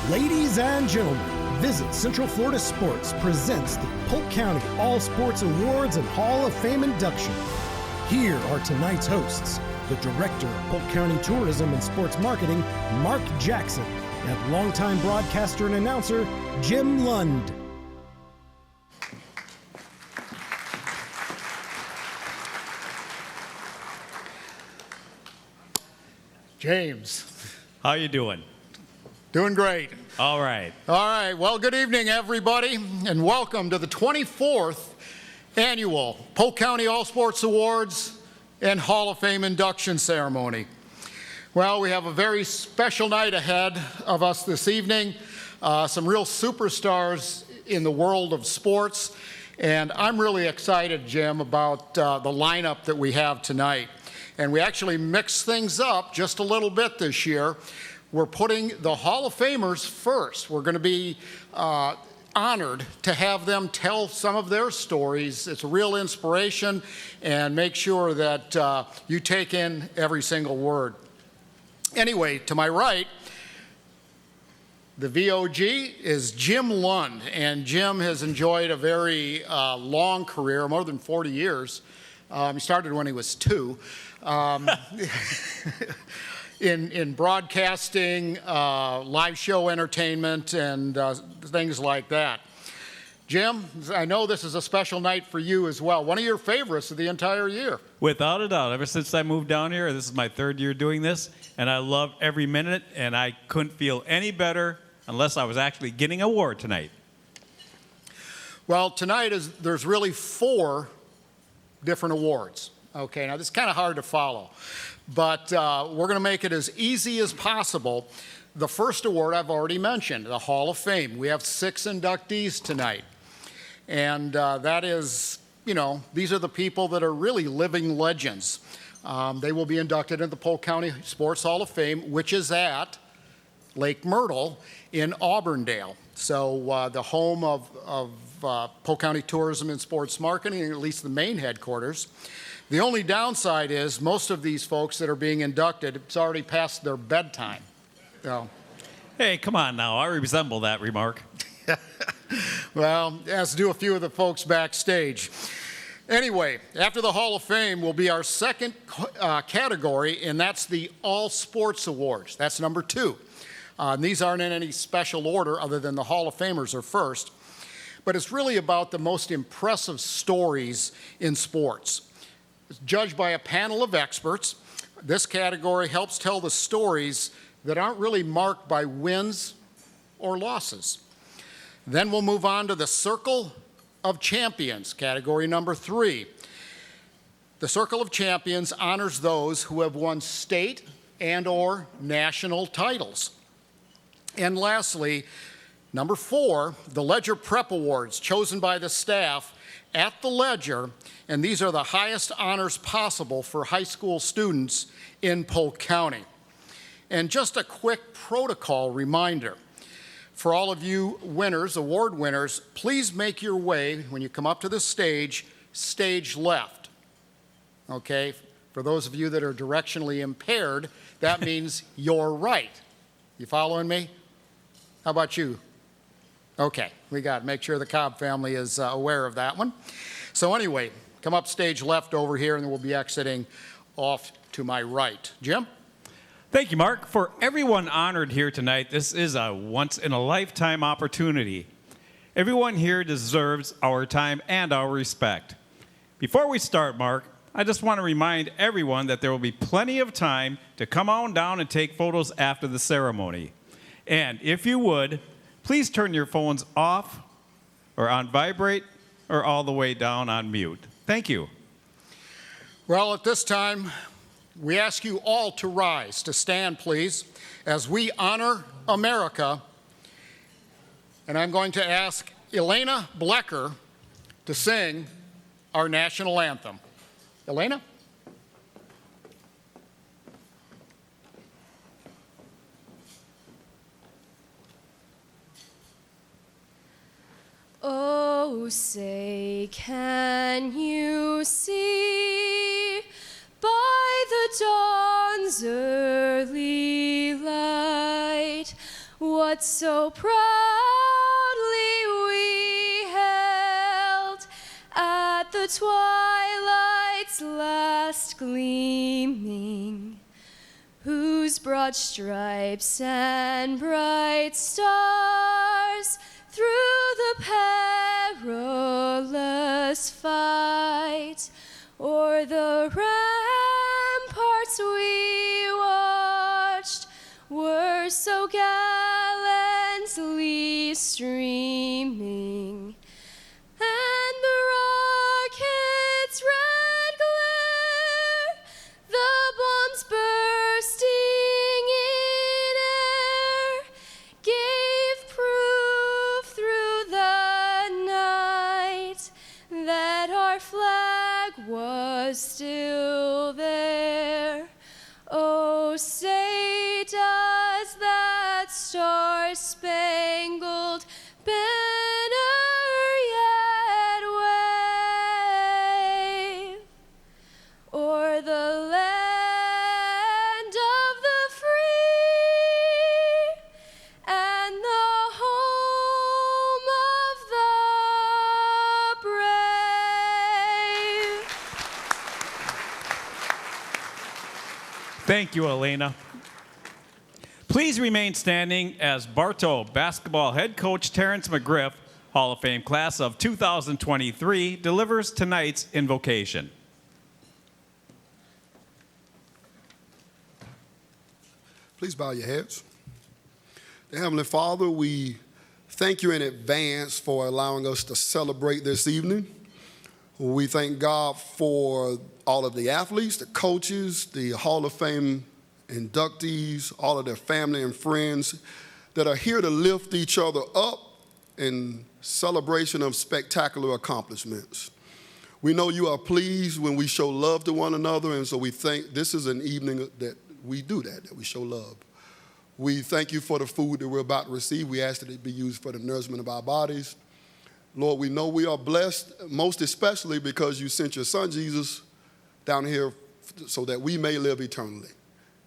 Ladies and gentlemen, Visit Central Florida Sports presents the Polk County All Sports Awards and Hall of Fame induction. Here are tonight's hosts, the Director of Polk County Tourism and Sports Marketing, Mark Jackson, and longtime broadcaster and announcer, Jim Lund. James. How you doing? Doing great. All right. All right. Well, good evening, everybody, and welcome to the 24th Annual Polk County All Sports Awards and Hall of Fame induction ceremony. Well, we have a very special night ahead of us this evening. Some real superstars in the world of sports, and I'm really excited, Jim, about the lineup that we have tonight. And we actually mixed things up just a little bit this year. We're putting the Hall of Famers first. We're going to be honored to have them tell some of their stories. It's a real inspiration, and make sure that you take in every single word. Anyway, to my right, the VOG is Jim Lund, and Jim has enjoyed a very long career, more than 40 years. He started when he was 2. In broadcasting, live show entertainment, and things like that. Jim, I know this is a special night for you as well. One of your favorites of the entire year. Without a doubt. Ever since I moved down here, this is my 3rd year doing this, and I love every minute, and I couldn't feel any better unless I was actually getting an award tonight. Well, tonight there's really 4 different awards. Okay, now this is kind of hard to follow, but we're going to make it as easy as possible. The first award I've already mentioned, the Hall of Fame. We have 6 inductees tonight, and that is, you know, these are the people that are really living legends. They will be inducted into the Polk County Sports Hall of Fame, which is at Lake Myrtle in Auburndale. So the home of Polk County Tourism and Sports Marketing, at least the main headquarters. The only downside is most of these folks that are being inducted, it's already past their bedtime. So. Hey, come on now. I resemble that remark. Well, as do a few of the folks backstage. Anyway, after the Hall of Fame will be our second category, and that's the All Sports Awards. That's number 2. These aren't in any special order other than the Hall of Famers are first. But it's really about the most impressive stories in sports. It's judged by a panel of experts. This category helps tell the stories that aren't really marked by wins or losses. Then we'll move on to the Circle of Champions, category number 3. The Circle of Champions honors those who have won state and/or national titles. And lastly, number 4, the Ledger Prep Awards, chosen by the staff at the Ledger, and these are the highest honors possible for high school students in Polk County. And just a quick protocol reminder. For all of you winners, award winners, please make your way, when you come up to the stage left. Okay? For those of you that are directionally impaired, that means your right. You following me? How about you? Okay, we got to make sure the Cobb family is aware of that one. So anyway, come up stage left over here, and then we'll be exiting off to my right. Jim? Thank you, Mark. For everyone honored here tonight, this is a once-in-a-lifetime opportunity. Everyone here deserves our time and our respect. Before we start, Mark, I just want to remind everyone that there will be plenty of time to come on down and take photos after the ceremony. And if you would, please turn your phones off or on vibrate or all the way down on mute. Thank you. Well, at this time, we ask you all to rise, to stand, please, as we honor America. And I'm going to ask Elena Blecker to sing our national anthem. Elena? Oh, say, can you see by the dawn's early light what what so proudly we held at the twilight's last gleaming, whose broad stripes and bright stars through the perilous fight o'er the ramparts we watched were so gallantly streaming, and the rocket's red glare, the bombs bursting in air, gave proof through the night that our flag was still there. Oh, say does that star-spangled banner yet wave o'er the land of the free and the home of the brave? Thank you, Elena. Please remain standing as Bartow basketball head coach Terrence McGriff, Hall of Fame class of 2023, delivers tonight's invocation. Please bow your heads. Dear Heavenly Father, we thank you in advance for allowing us to celebrate this evening. We thank God for all of the athletes, the coaches, the Hall of Fame inductees, all of their family and friends that are here to lift each other up in celebration of spectacular accomplishments. We know you are pleased when we show love to one another, and so we think this is an evening that we do that we show love. We thank you for the food that we're about to receive. We ask that it be used for the nourishment of our bodies. Lord, we know we are blessed, most especially because you sent your son Jesus down here so that we may live eternally.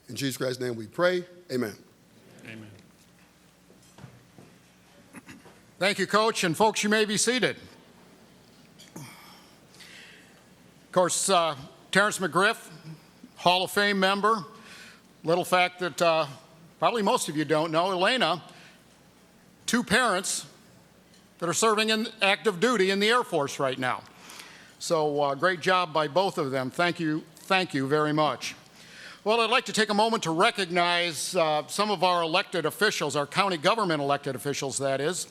In Jesus Christ's name we pray, amen. Amen. Thank you, Coach, and folks, you may be seated. Of course, Terrence McGriff, Hall of Fame member. Little fact that probably most of you don't know, Elena, two parents that are serving in active duty in the Air Force right now. So great job by both of them. Thank you very much. Well, I'd like to take a moment to recognize some of our elected officials, our county government elected officials, that is,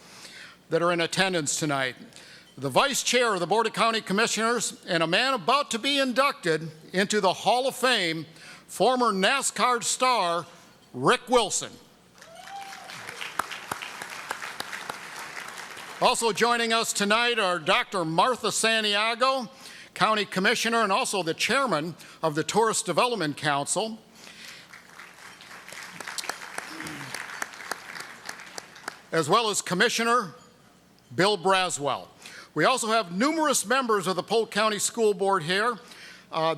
that are in attendance tonight. The Vice Chair of the Board of County Commissioners and a man about to be inducted into the Hall of Fame, former NASCAR star, Rick Wilson. Also joining us tonight are Dr. Martha Santiago, County Commissioner and also the Chairman of the Tourist Development Council. As well as Commissioner Bill Braswell. We also have numerous members of the Polk County School Board here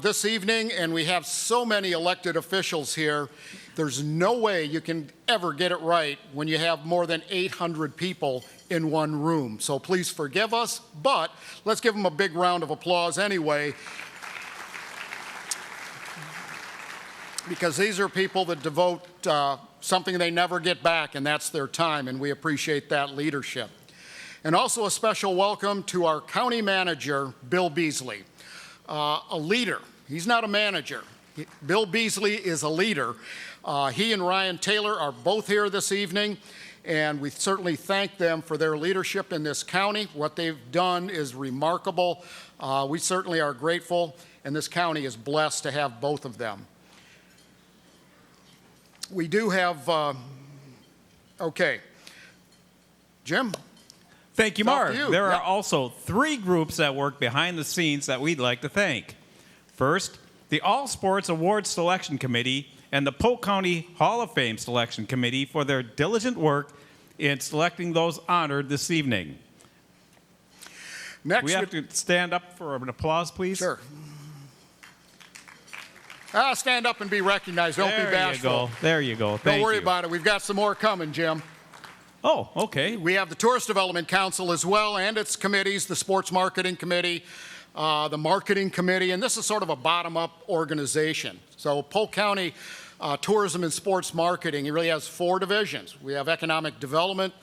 this evening, and we have so many elected officials here. There's no way you can ever get it right when you have more than 800 people in one room. So please forgive us, but let's give them a big round of applause anyway, because these are people that devote something they never get back, and that's their time, and we appreciate that leadership. And also a special welcome to our county manager, Bill Beasley, a leader. He's not a manager. Bill Beasley is a leader. He and Ryan Taylor are both here this evening, and we certainly thank them for their leadership in this county. What they've done is remarkable. We certainly are grateful, and this county is blessed to have both of them. We do have, okay. Jim? Thank you, Mark. There Yep. are also 3 groups that work behind the scenes that we'd like to thank. First, the All Sports Awards Selection Committee and the Polk County Hall of Fame Selection Committee for their diligent work in selecting those honored this evening. Next, we have to stand up for an applause, please. Sure. Stand up and be recognized. Don't be bashful. There you go. Thank Don't worry you. about it. We've got some more coming, Jim. Oh, okay. We have the Tourist Development Council as well, and its committees, the Sports Marketing Committee, the Marketing Committee, and this is sort of a bottom-up organization. So Polk County Tourism and Sports Marketing, it really has 4 divisions. We have Economic Development,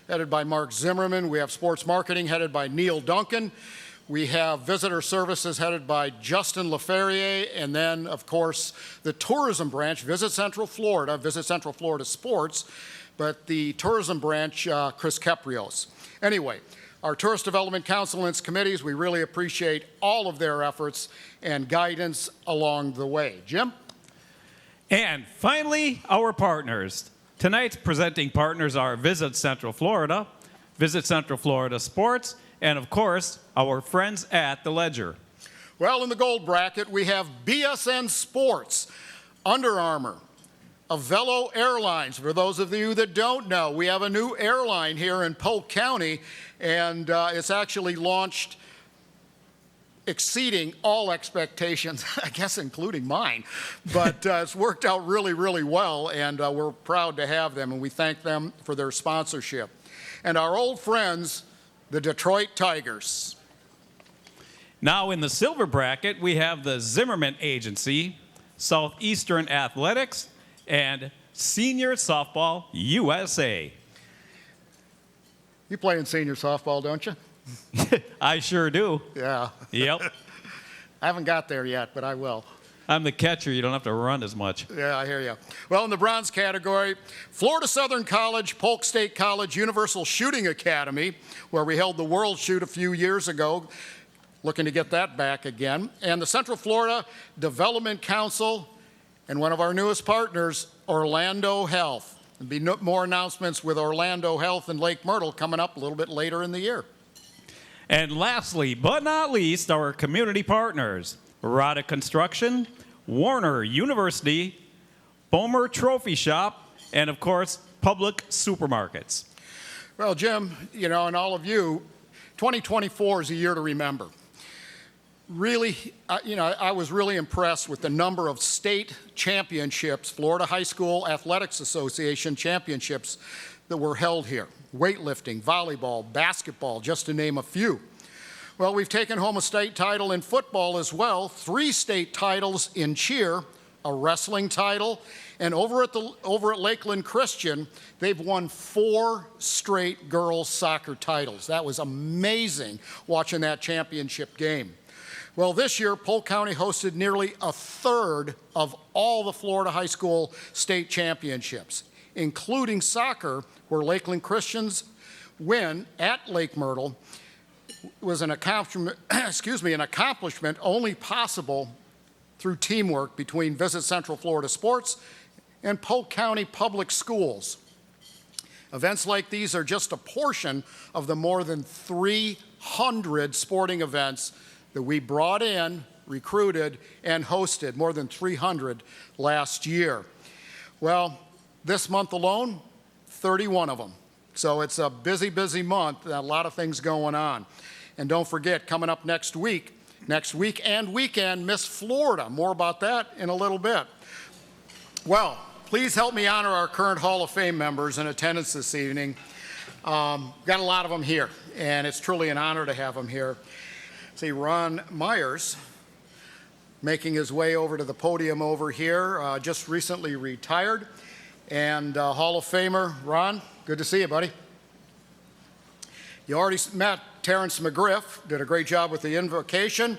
headed by Mark Zimmerman. We have Sports Marketing, headed by Neil Duncan. We have Visitor Services, headed by Justin LaFerrier. And then, of course, the Tourism Branch, Visit Central Florida Sports, but the Tourism Branch, Chris Keprios. Anyway, our Tourist Development Council and its committees, we really appreciate all of their efforts and guidance along the way. Jim? And finally, our partners. Tonight's presenting partners are Visit Central Florida Sports, and of course, our friends at the Ledger. Well, in the gold bracket, we have BSN Sports, Under Armour, Avelo Airlines. For those of you that don't know, we have a new airline here in Polk County, and it's actually launched exceeding all expectations, I guess including mine. But it's worked out really, really well, and we're proud to have them, and we thank them for their sponsorship. And our old friends, the Detroit Tigers. Now in the silver bracket, we have the Zimmerman Agency, Southeastern Athletics, and Senior Softball USA. You play in senior softball, don't you? I sure do. Yeah. Yep. I haven't got there yet, but I will. I'm the catcher. You don't have to run as much. Yeah, I hear you. Well, in the bronze category, Florida Southern College, Polk State College, Universal Shooting Academy, where we held the World Shoot a few years ago, looking to get that back again, and the Central Florida Development Council, and one of our newest partners, Orlando Health. There'll be more announcements with Orlando Health and Lake Myrtle coming up a little bit later in the year. And lastly, but not least, our community partners, Rada Construction, Warner University, Bomer Trophy Shop, and of course, Public Supermarkets. Well, Jim, you know, and all of you, 2024 is a year to remember. Really, I was really impressed with the number of state championships, Florida High School Athletics Association championships that were held here. Weightlifting, volleyball, basketball, just to name a few. Well, we've taken home a state title in football as well, 3 state titles in cheer, a wrestling title, and over at Lakeland Christian, they've won 4 straight girls soccer titles. That was amazing watching that championship game. Well, this year, Polk County hosted nearly a third of all the Florida high school state championships, including soccer, where Lakeland Christian's win at Lake Myrtle was an accomplishment, an accomplishment only possible through teamwork between Visit Central Florida Sports and Polk County Public Schools. Events like these are just a portion of the more than 300 sporting events that we brought in, recruited, and hosted, more than 300 last year. Well, this month alone, 31 of them. So it's a busy, busy month, a lot of things going on. And don't forget, coming up next week and weekend, Miss Florida. More about that in a little bit. Well, please help me honor our current Hall of Fame members in attendance this evening. Got a lot of them here, and it's truly an honor to have them here. See, Ron Myers, making his way over to the podium over here, just recently retired. And Hall of Famer, Ron, good to see you, buddy. You already met Terrence McGriff, did a great job with the invocation.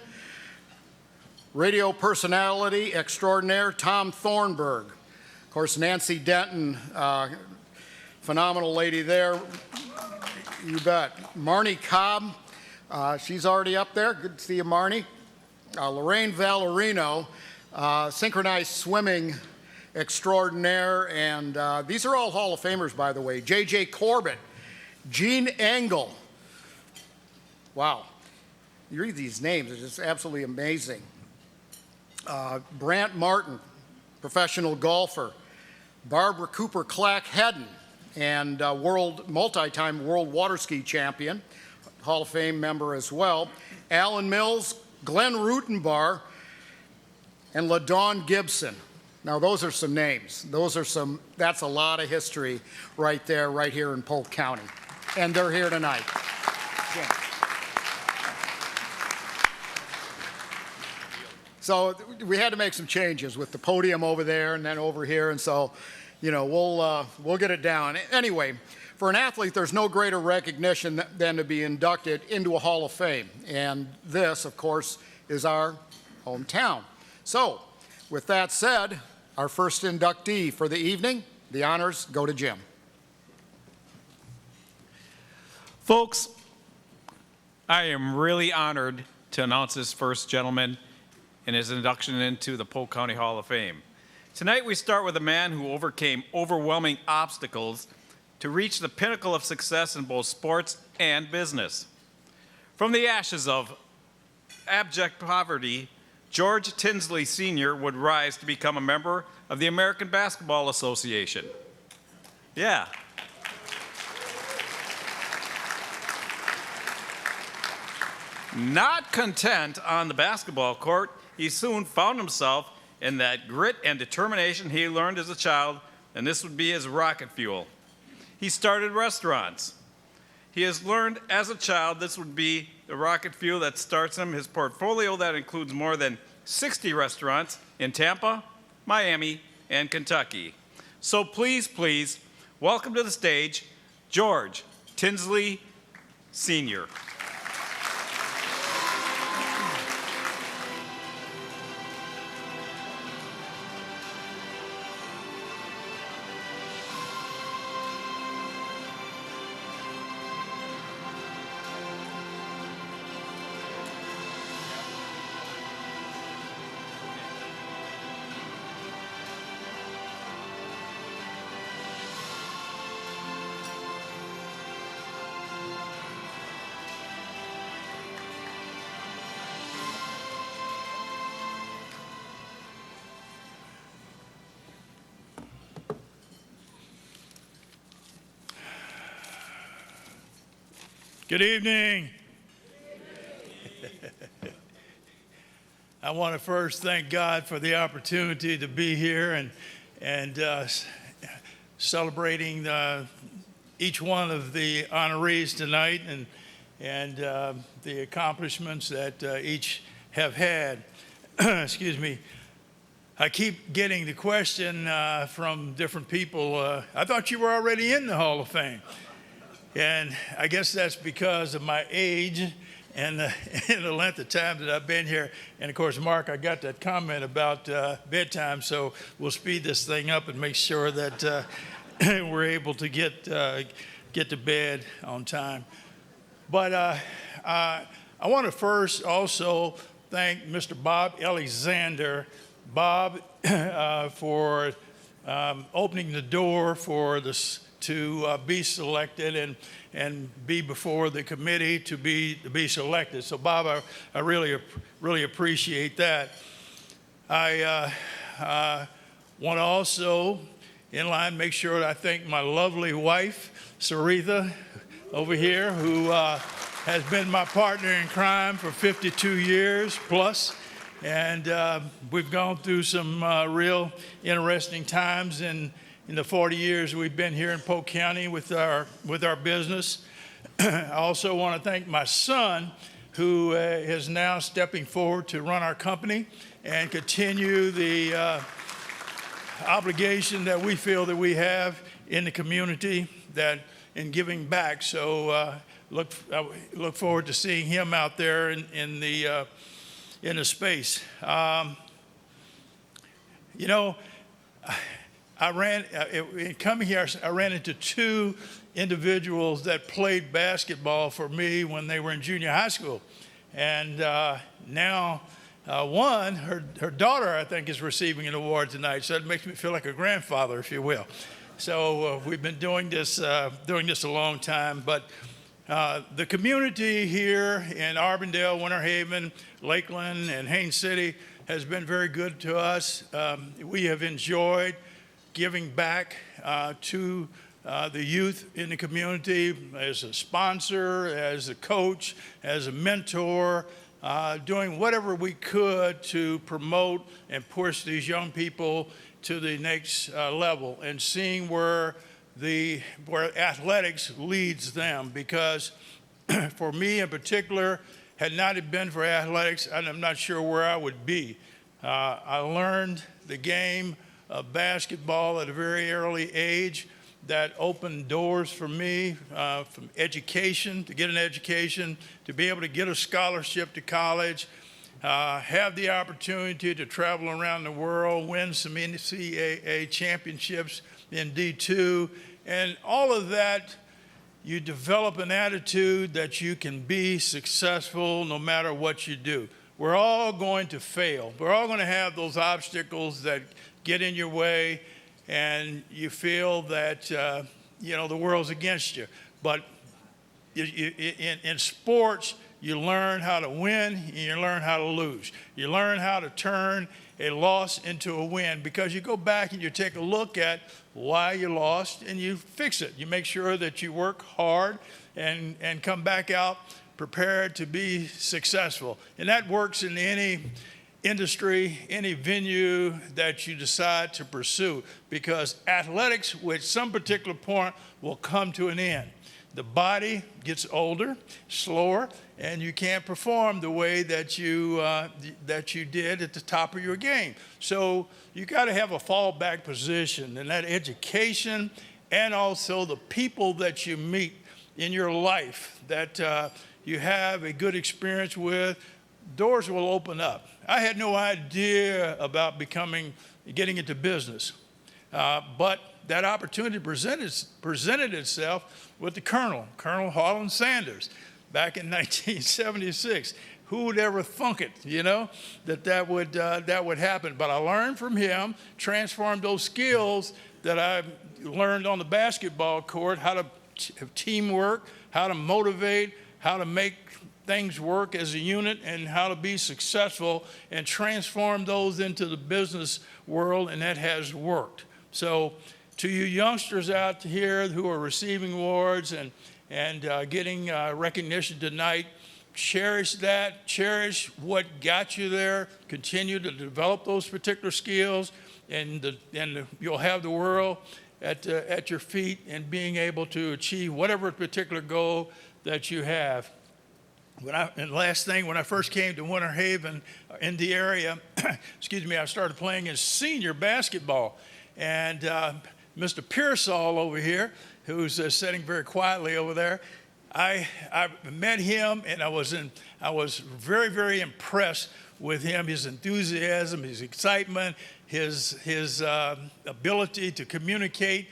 Radio personality extraordinaire, Tom Thornburg. Of course, Nancy Denton, phenomenal lady there. You bet. Marnie Cobb, she's already up there. Good to see you, Marnie. Lorraine Valerino, synchronized swimming extraordinaire, and these are all Hall of Famers, by the way. J.J. Corbett, Gene Engel. Wow. You read these names, it's just absolutely amazing. Brant Martin, professional golfer. Barbara Cooper Clack Hedden, and multi-time world water ski champion, Hall of Fame member as well. Alan Mills, Glenn Rutenbar, and LaDawn Gibson. Now, those are some names. That's a lot of history right there, right here in Polk County. And they're here tonight. Jim. So we had to make some changes with the podium over there and then over here, and so, we'll get it down. Anyway, for an athlete, there's no greater recognition than to be inducted into a Hall of Fame, and this, of course, is our hometown. So, with that said, our first inductee for the evening, the honors go to Jim. Folks, I am really honored to announce this first gentleman in his induction into the Polk County Hall of Fame. Tonight we start with a man who overcame overwhelming obstacles to reach the pinnacle of success in both sports and business. From the ashes of abject poverty, George Tinsley Sr. would rise to become a member of the American Basketball Association. Yeah. Not content on the basketball court, he soon found himself in that grit and determination he learned as a child, and this would be his rocket fuel. He started restaurants. He has learned as a child this would be the rocket fuel that starts him. His portfolio that includes more than 60 restaurants in Tampa, Miami, and Kentucky. So please, please, welcome to the stage, George Tinsley Sr. Good evening. I want to first thank God for the opportunity to be here and celebrating each one of the honorees tonight and the accomplishments that each have had. Excuse me. I keep getting the question from different people, I thought you were already in the Hall of Fame. And I guess that's because of my age and the length of time that I've been here. And of course, Mark, I got that comment about bedtime, so we'll speed this thing up and make sure that we're able to get to bed on time. But I want to first also thank Mr. Bob Alexander, Bob, for opening the door for this to be selected and be before the committee to be selected. So Bob, I really appreciate that. I want to also, in line, make sure that I thank my lovely wife, Saritha, over here, who has been my partner in crime for 52 years plus. And we've gone through some real interesting times in the 40 years we've been here in Polk County with our business. I also want to thank my son, who is now stepping forward to run our company and continue the obligation that we feel that we have in the community that in giving back. So look forward to seeing him out there in the space. Coming here, I ran into two individuals that played basketball for me when they were in junior high school. And now one, her daughter, I think, is receiving an award tonight. So it makes me feel like a grandfather, if you will. So we've been doing this a long time. But the community here in Arbondale, Winter Haven, Lakeland, and Haines City has been very good to us. We have enjoyed giving back to the youth in the community as a sponsor, as a coach, as a mentor, doing whatever we could to promote and push these young people to the next level and seeing where athletics leads them. Because for me in particular, had not it been for athletics, I'm not sure where I would be. I learned the game of basketball at a very early age that opened doors for me from education, to get an education, to be able to get a scholarship to college, have the opportunity to travel around the world, win some NCAA championships in D2, and all of that. You develop an attitude that you can be successful no matter what you do. We're all going to fail. We're all going to have those obstacles that get in your way, and you feel that the world's against you. But in sports, you learn how to win and you learn how to lose. You learn how to turn a loss into a win, because you go back and you take a look at why you lost and you fix it. You make sure that you work hard and come back out prepared to be successful. And that works in any industry, any venue that you decide to pursue, because athletics, at some particular point, will come to an end. The body gets older, slower, and you can't perform the way that you did at the top of your game. So you got to have a fallback position, and that education and also the people that you meet in your life that you have a good experience with, doors will open up. I had no idea about getting into business, but that opportunity presented itself with the Colonel Harlan Sanders, back in 1976. Who would ever thunk it, that would happen? But I learned from him, transformed those skills that I learned on the basketball court, how to have teamwork, how to motivate, how to make things work as a unit, and how to be successful, and transform those into the business world, and that has worked. So to you youngsters out here who are receiving awards and getting recognition tonight, cherish that, cherish what got you there, continue to develop those particular skills, and you'll have the world at your feet and being able to achieve whatever particular goal that you have. And last thing, when I first came to Winter Haven in the area, I started playing in senior basketball. And Mr. Pearsall over here, who's sitting very quietly over there, I met him, and I was very, very impressed with him, his enthusiasm, his excitement, his ability to communicate.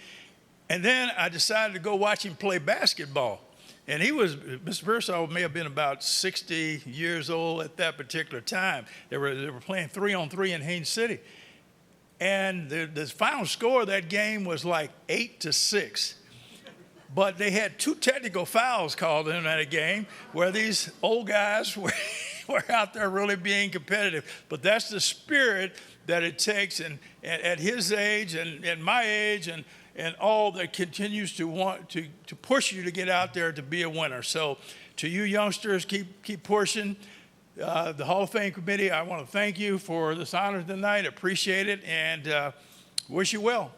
And then I decided to go watch him play basketball. And Mr. Pearsall may have been about 60 years old at that particular time. They were playing 3-on-3 in Haines City. And the final score of that game was like 8-6. But they had 2 technical fouls called in that game where these old guys were out there really being competitive. But that's the spirit that it takes, and at his age and my age and all that continues to want to push you to get out there to be a winner. So to you youngsters, keep pushing. The Hall of Fame committee, I want to thank you for this honor tonight. Appreciate it, and wish you well.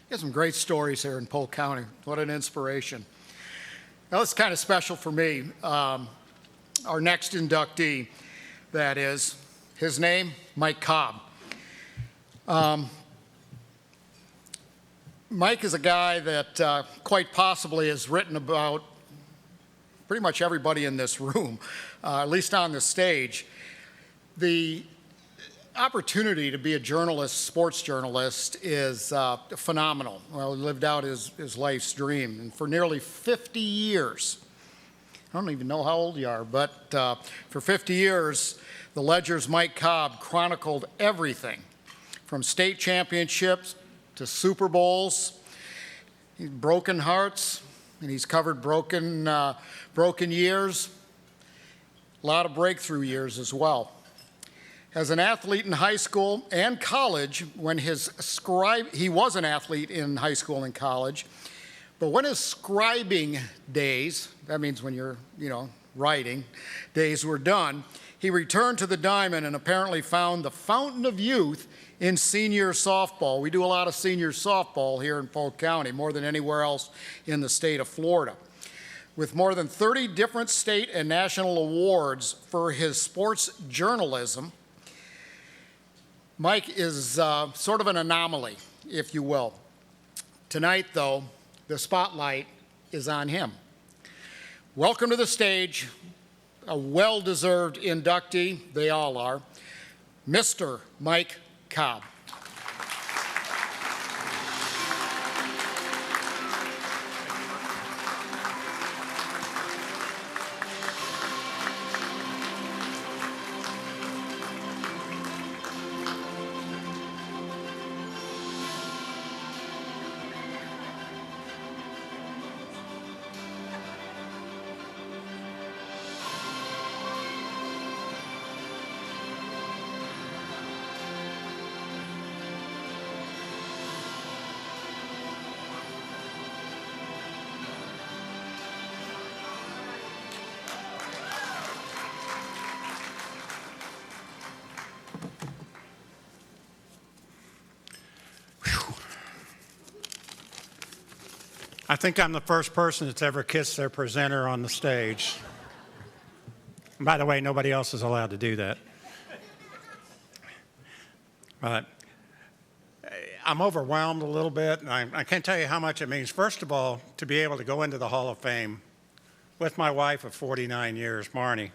Got some great stories here in Polk County. What an inspiration. Now, it's kind of special for me. Our next inductee, that is, his name, Mike Cobb. Mike is a guy that quite possibly has written about pretty much everybody in this room, at least on the stage. The opportunity to be a journalist, sports journalist, is phenomenal. Well, he lived out his life's dream. And for nearly 50 years, I don't even know how old you are, but for 50 years, the Ledger's Mike Cobb chronicled everything from state championships to Super Bowls, broken hearts, and he's covered broken years, a lot of breakthrough years as well. As an athlete in high school and college, he was an athlete in high school and college, but when his scribing days, that means when you're, writing, days were done, he returned to the diamond and apparently found the fountain of youth in senior softball. We do a lot of senior softball here in Polk County, more than anywhere else in the state of Florida. With more than 30 different state and national awards for his sports journalism, Mike is sort of an anomaly, if you will. Tonight, though, the spotlight is on him. Welcome to the stage, a well-deserved inductee, they all are, Mr. Mike Cobb. I think I'm the first person that's ever kissed their presenter on the stage. And by the way, nobody else is allowed to do that. But I'm overwhelmed a little bit, and I can't tell you how much it means. First of all, to be able to go into the Hall of Fame with my wife of 49 years, Marnie.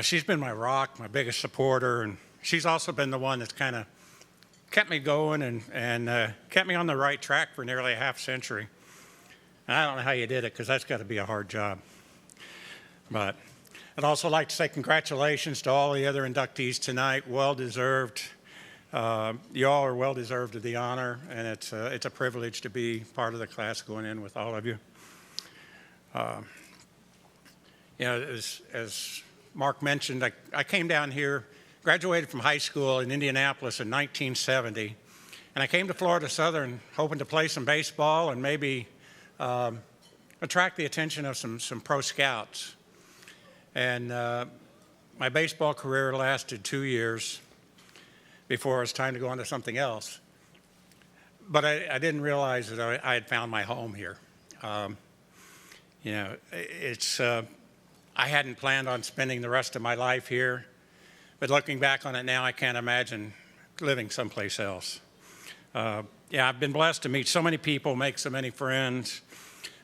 She's been my rock, my biggest supporter, and she's also been the one that's kind of kept me going and kept me on the right track for nearly a half century. And I don't know how you did it, because that's got to be a hard job. But I'd also like to say congratulations to all the other inductees tonight. Well-deserved. You all are well-deserved of the honor, and it's a privilege to be part of the class going in with all of you. As Mark mentioned, I came down here, graduated from high school in Indianapolis in 1970, and I came to Florida Southern hoping to play some baseball and maybe attract the attention of some pro scouts. And my baseball career lasted 2 years before it was time to go on to something else. But I didn't realize that I had found my home here. I hadn't planned on spending the rest of my life here. But looking back on it now, I can't imagine living someplace else. I've been blessed to meet so many people, make so many friends,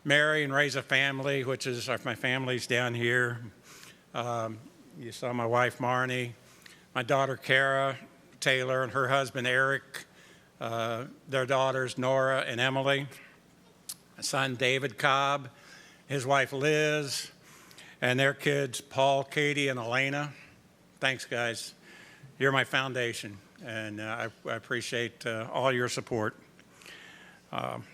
marry and raise a family, which is my family's down here. You saw my wife, Marnie, my daughter, Kara Taylor, and her husband, Eric, their daughters, Nora and Emily, my son, David Cobb, his wife, Liz, and their kids, Paul, Katie, and Elena. Thanks, guys. You're my foundation, and I appreciate all your support. And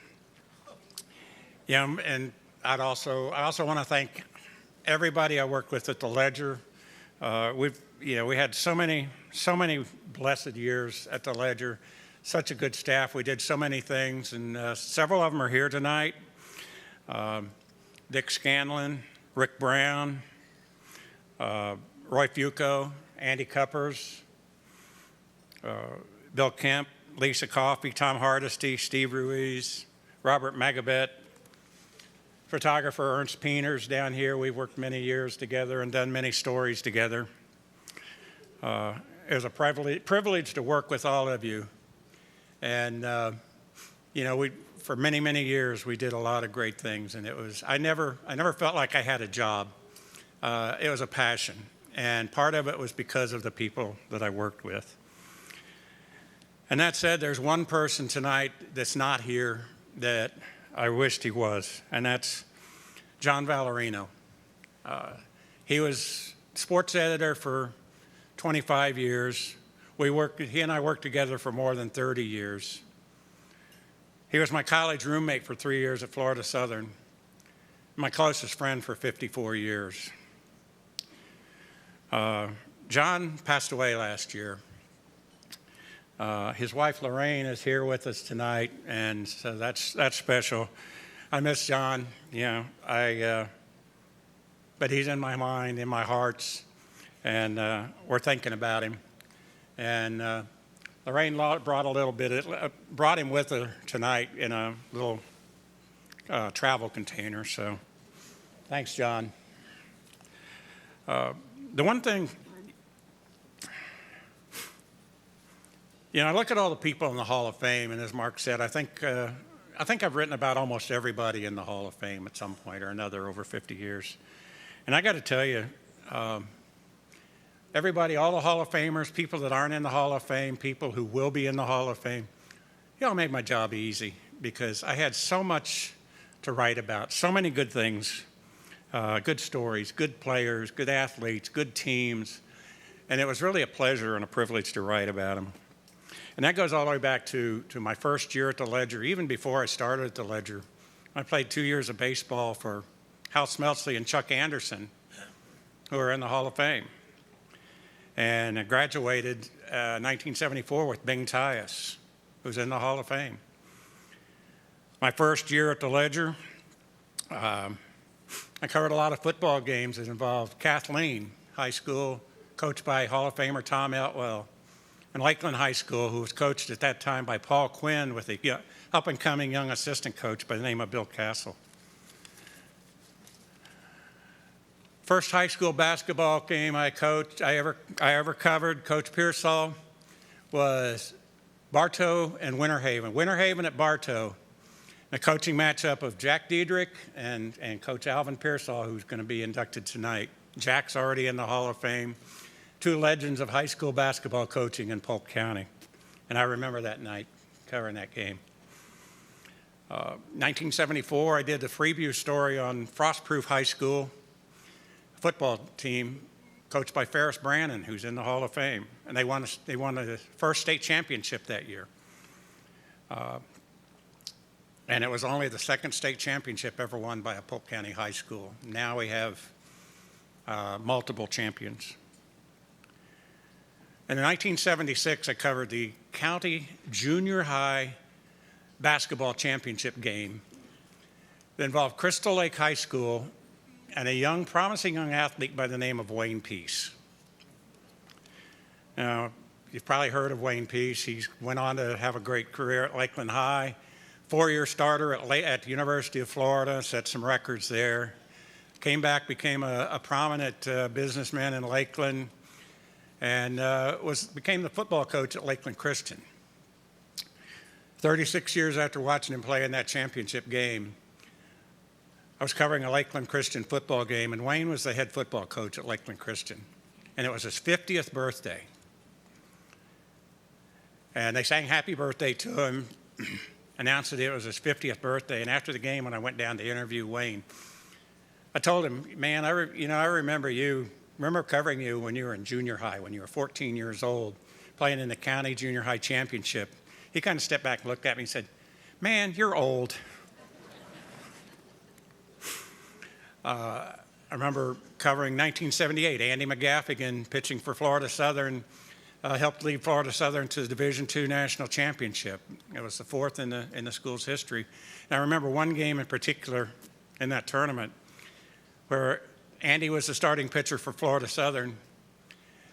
I also want to thank everybody I worked with at the Ledger. We had so many blessed years at the Ledger. Such a good staff. We did so many things, and several of them are here tonight. Dick Scanlon, Rick Brown, Roy Fuco, Andy Cuppers, Bill Kemp, Lisa Coffey, Tom Hardesty, Steve Ruiz, Robert Magabet, photographer Ernst Peeners down here. We've worked many years together and done many stories together. It was a privilege to work with all of you. And, for many, many years, we did a lot of great things. And I never felt like I had a job. It was a passion. And part of it was because of the people that I worked with. And that said, there's one person tonight that's not here that I wished he was, and that's John Valerino. He was sports editor for 25 years. He and I worked together for more than 30 years. He was my college roommate for 3 years at Florida Southern, my closest friend for 54 years. John passed away last year. His wife Lorraine is here with us tonight, and so that's special. I miss John, but he's in my mind, in my hearts, and we're thinking about him. And Lorraine brought him with her tonight in a little travel container. So, thanks, John. The one thing, I look at all the people in the Hall of Fame, and as Mark said, I think I've written about almost everybody in the Hall of Fame at some point or another over 50 years. And I got to tell you, everybody, all the Hall of Famers, people that aren't in the Hall of Fame, people who will be in the Hall of Fame, y'all made my job easy because I had so much to write about, so many good things, good stories, good players, good athletes, good teams. And it was really a pleasure and a privilege to write about them. And that goes all the way back to my first year at the Ledger, even before I started at the Ledger. I played 2 years of baseball for Hal Smeltzley and Chuck Anderson, who are in the Hall of Fame. And I graduated 1974 with Bing Tyus, who's in the Hall of Fame. My first year at the Ledger, I covered a lot of football games that involved Kathleen High School, coached by Hall of Famer Tom Eltwell, and Lakeland High School, who was coached at that time by Paul Quinn with a up-and-coming young assistant coach by the name of Bill Castle. First high school basketball game I ever covered, Coach Pearsall, was Bartow and Winter Haven. Winter Haven at Bartow, a coaching matchup of Jack Diedrich and Coach Alvin Pearsall, who's going to be inducted tonight. Jack's already in the Hall of Fame. Two legends of high school basketball coaching in Polk County. And I remember that night covering that game. 1974, I did the Freeview story on Frostproof High School football team coached by Ferris Brannon, who's in the Hall of Fame. And they won the first state championship that year. And it was only the second state championship ever won by a Polk County high school. Now we have multiple champions. And in 1976, I covered the county junior high basketball championship game that involved Crystal Lake High School and a promising young athlete by the name of Wayne Peace. Now, you've probably heard of Wayne Peace. He went on to have a great career at Lakeland High, four-year starter at the University of Florida, set some records there. Came back, became a prominent businessman in Lakeland, and became the football coach at Lakeland Christian. 36 years after watching him play in that championship game, I was covering a Lakeland Christian football game, and Wayne was the head football coach at Lakeland Christian. And it was his 50th birthday. And they sang happy birthday to him, announced that it was his 50th birthday. And after the game, when I went down to interview Wayne, I told him, man, I remember covering you when you were in junior high, when you were 14 years old, playing in the county junior high championship. He kind of stepped back and looked at me and said, man, you're old. I remember covering 1978, Andy McGaffigan pitching for Florida Southern, helped lead Florida Southern to the Division II National Championship. It was the fourth in the school's history. And I remember one game in particular in that tournament where Andy was the starting pitcher for Florida Southern.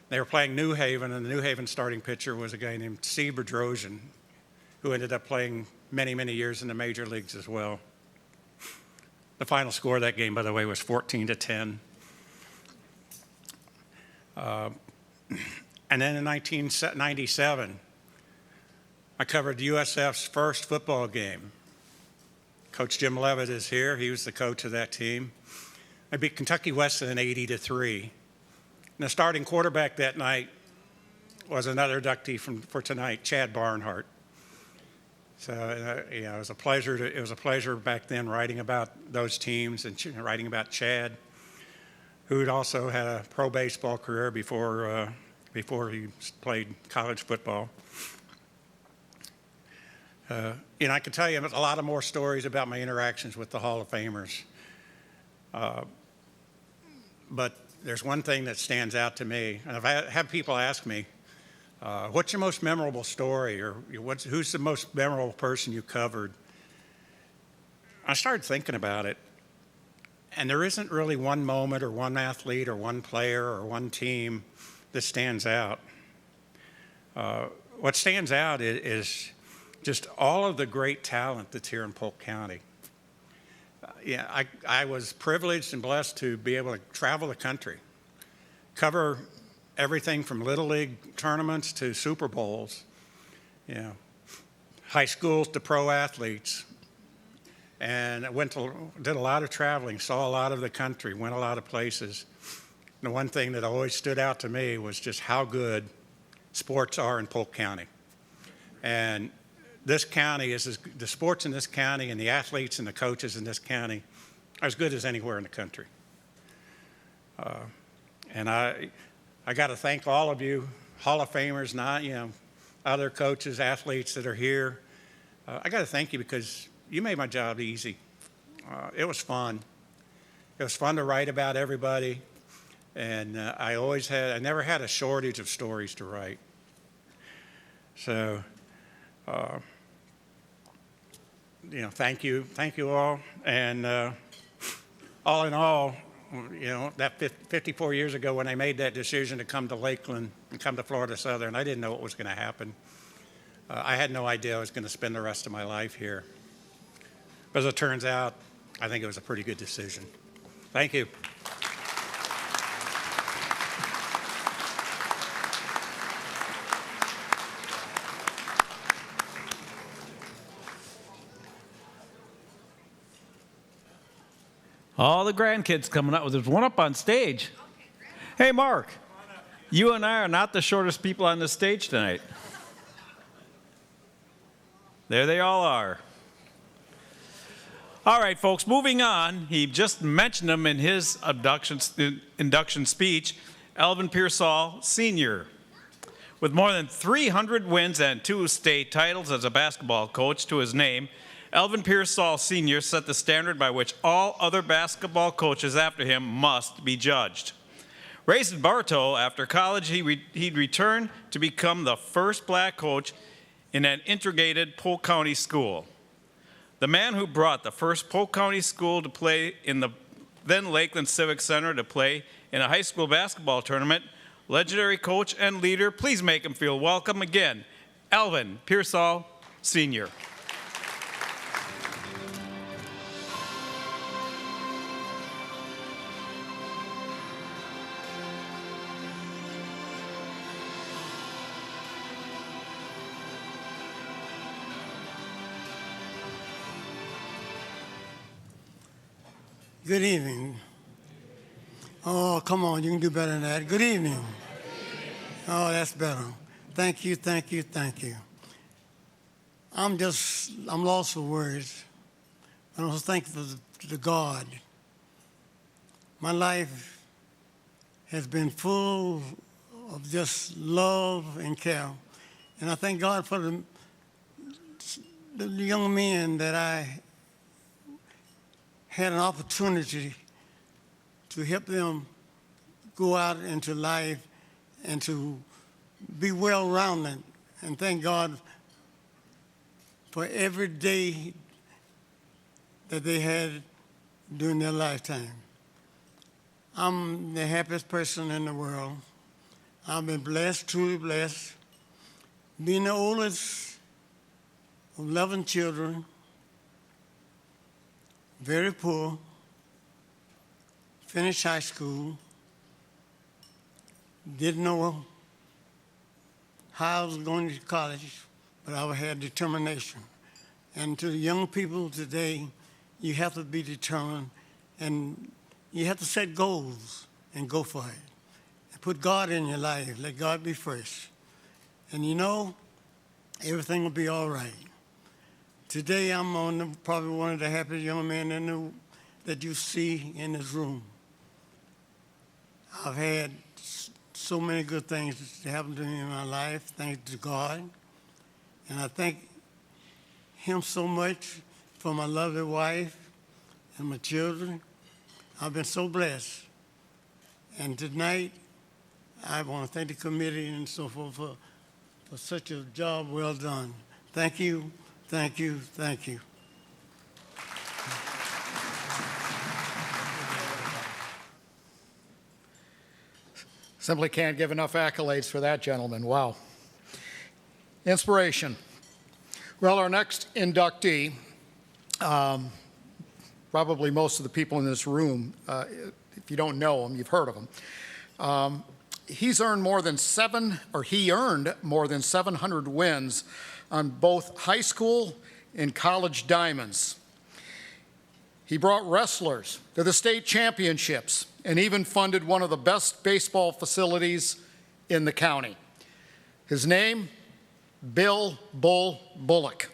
They were playing New Haven, and the New Haven starting pitcher was a guy named Steve Bedrosian, who ended up playing many, many years in the major leagues as well. The final score of that game, by the way, was 14-10. And then in 1997, I covered USF's first football game. Coach Jim Levitt is here. He was the coach of that team. I beat Kentucky Wesleyan 80-3. And the starting quarterback that night was another inductee for tonight, Chad Barnhart. So it was a pleasure back then writing about those teams and writing about Chad, who had also had a pro baseball career before he played college football. I could tell you a lot of more stories about my interactions with the Hall of Famers. But there's one thing that stands out to me, and I've had people ask me, what's your most memorable story, or who's the most memorable person you covered? I started thinking about it, and there isn't really one moment or one athlete or one player or one team that stands out. What stands out is just all of the great talent that's here in Polk County. I was privileged and blessed to be able to travel the country, cover everything from Little League tournaments to Super Bowls, high schools to pro athletes. And I did a lot of traveling, saw a lot of the country, went a lot of places. And the one thing that always stood out to me was just how good sports are in Polk County. And this county the sports in this county and the athletes and the coaches in this county are as good as anywhere in the country. And I got to thank all of you, Hall of Famers, other coaches, athletes that are here. I got to thank you because you made my job easy. It was fun. It was fun to write about everybody, and I never had a shortage of stories to write. So, thank you all, and all in all, that 54 years ago when I made that decision to come to Lakeland and come to Florida Southern, I didn't know what was going to happen. I had no idea I was going to spend the rest of my life here. But as it turns out, I think it was a pretty good decision. Thank you. All the grandkids coming up. There's one up on stage. Hey, Mark, you and I are not the shortest people on this stage tonight. There they all are. All right, folks, moving on. He just mentioned them in his induction speech. Elvin Pearsall, Sr. With more than 300 wins and 2 state titles as a basketball coach to his name, Elvin Pearsall Sr. set the standard by which all other basketball coaches after him must be judged. Raised in Bartow, after college, he'd returned to become the first black coach in an integrated Polk County school. The man who brought the first Polk County school to play in the then Lakeland Civic Center to play in a high school basketball tournament, legendary coach and leader, please make him feel welcome again, Elvin Pearsall Sr. Good evening. Oh, come on, you can do better than that. Good evening. Oh, that's better. Thank you, thank you, thank you. I'm lost for words. I'm so thankful to God. My life has been full of just love and care. And I thank God for the young men that I had an opportunity to help them go out into life and to be well-rounded. And thank God for every day that they had during their lifetime. I'm the happiest person in the world. I've been blessed, truly blessed. Being the oldest of 11 children, very poor, finished high school, didn't know how I was going to college, but I had determination. And to the young people today, you have to be determined, and you have to set goals and go for it. And put God in your life. Let God be first. And everything will be all right. Today, I'm probably one of the happiest young men that you see in this room. I've had so many good things that happened to me in my life, thanks to God. And I thank Him so much for my lovely wife and my children. I've been so blessed. And tonight, I want to thank the committee and so forth for such a job well done. Thank you, thank you, thank you. Simply can't give enough accolades for that gentleman. Wow. Inspiration. Well, our next inductee, probably most of the people in this room, if you don't know him, you've heard of him. He earned more than 700 wins on both high school and college diamonds. He brought wrestlers to the state championships and even funded one of the best baseball facilities in the county. His name, Bill "Bull" Bullock.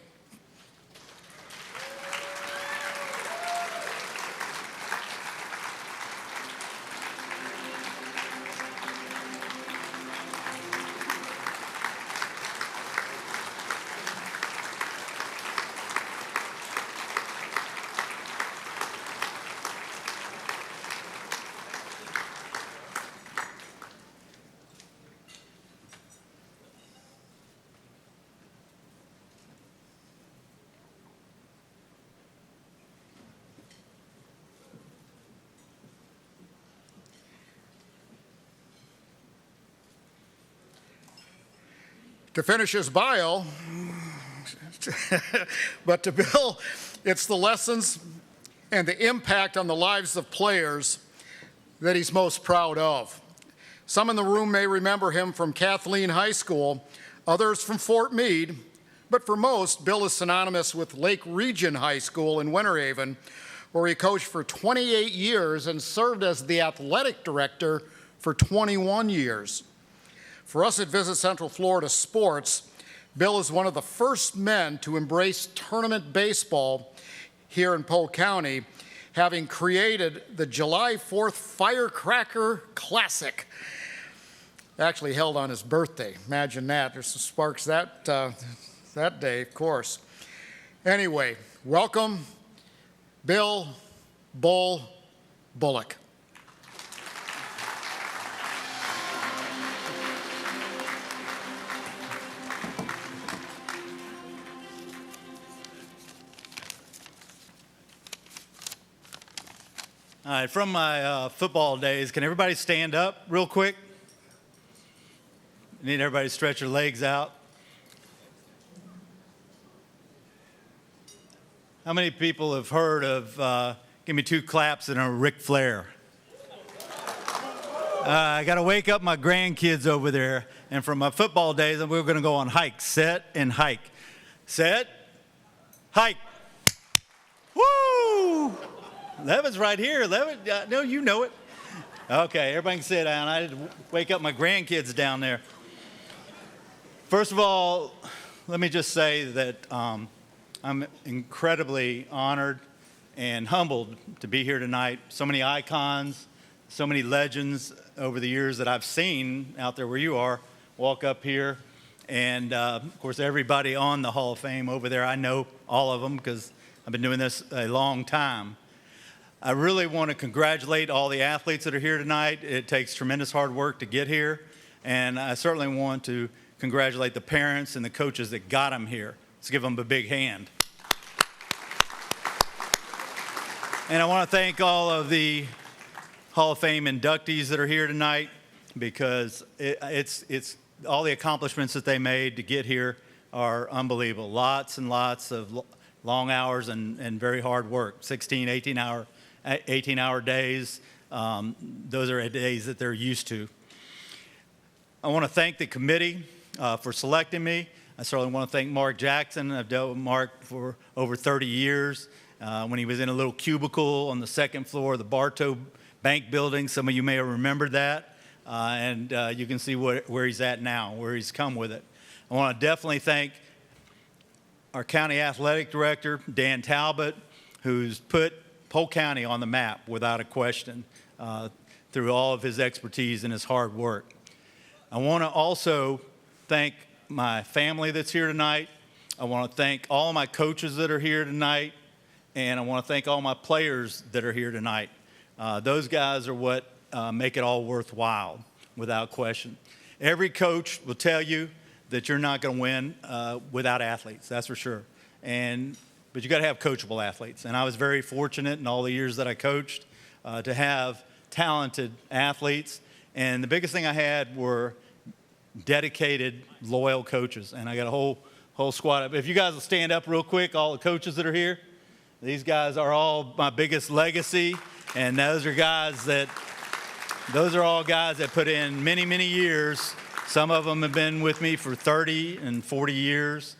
To finish his bio, but to Bill, it's the lessons and the impact on the lives of players that he's most proud of. Some in the room may remember him from Kathleen High School, others from Fort Meade, but for most, Bill is synonymous with Lake Region High School in Winter Haven, where he coached for 28 years and served as the athletic director for 21 years. For us at Visit Central Florida Sports, Bill is one of the first men to embrace tournament baseball here in Polk County, having created the July 4th Firecracker Classic, actually held on his birthday. Imagine that. There's some sparks that day, of course. Anyway, welcome, Bill "Bull" Bullock. All right, from my football days, can everybody stand up real quick? I need everybody to stretch your legs out. How many people have heard of give me 2 claps and a Ric Flair? I got to wake up my grandkids over there. And from my football days, we're going to go on hikes. Set and hike. Set, hike. Woo! Levin's right here. Levin, no, you know it. Okay, everybody can sit down. I had to wake up my grandkids down there. First of all, let me just say that I'm incredibly honored and humbled to be here tonight. So many icons, so many legends over the years that I've seen out there where you are walk up here. And, of course, everybody on the Hall of Fame over there, I know all of them because I've been doing this a long time. I really want to congratulate all the athletes that are here tonight. It takes tremendous hard work to get here. And I certainly want to congratulate the parents and the coaches that got them here. Let's give them a big hand. And I want to thank all of the Hall of Fame inductees that are here tonight because it's all the accomplishments that they made to get here are unbelievable. Lots and lots of long hours and very hard work, 16, 18-hour days. Those are days that they're used to. I want to thank the committee for selecting me. I certainly want to thank Mark Jackson. I've dealt with Mark for over 30 years when he was in a little cubicle on the second floor of the Bartow Bank building. Some of you may have remembered that. And you can see where he's at now, where he's come with it. I want to definitely thank our county athletic director, Dan Talbot, who's put Polk County on the map without a question through all of his expertise and his hard work. I want to also thank my family that's here tonight. I want to thank all my coaches that are here tonight, and I want to thank all my players that are here tonight. Those guys are what make it all worthwhile, without question. Every coach will tell you that you're not going to win without athletes, that's for sure. But you got to have coachable athletes. And I was very fortunate in all the years that I coached to have talented athletes. And the biggest thing I had were dedicated, loyal coaches. And I got a whole squad. If you guys will stand up real quick, all the coaches that are here, these guys are all my biggest legacy. And those are all guys that put in many, many years. Some of them have been with me for 30 and 40 years.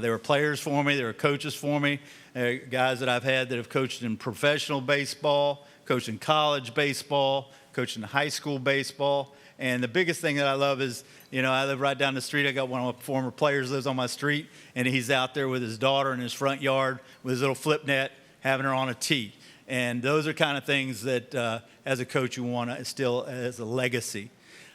They were players for me. They were coaches for me. Guys that I've had that have coached in professional baseball, coached in college baseball, coached in high school baseball. And the biggest thing that I love is, I live right down the street. I got one of my former players lives on my street, and he's out there with his daughter in his front yard with his little flip net, having her on a tee. And those are kind of things that, as a coach, you want to instill as a legacy.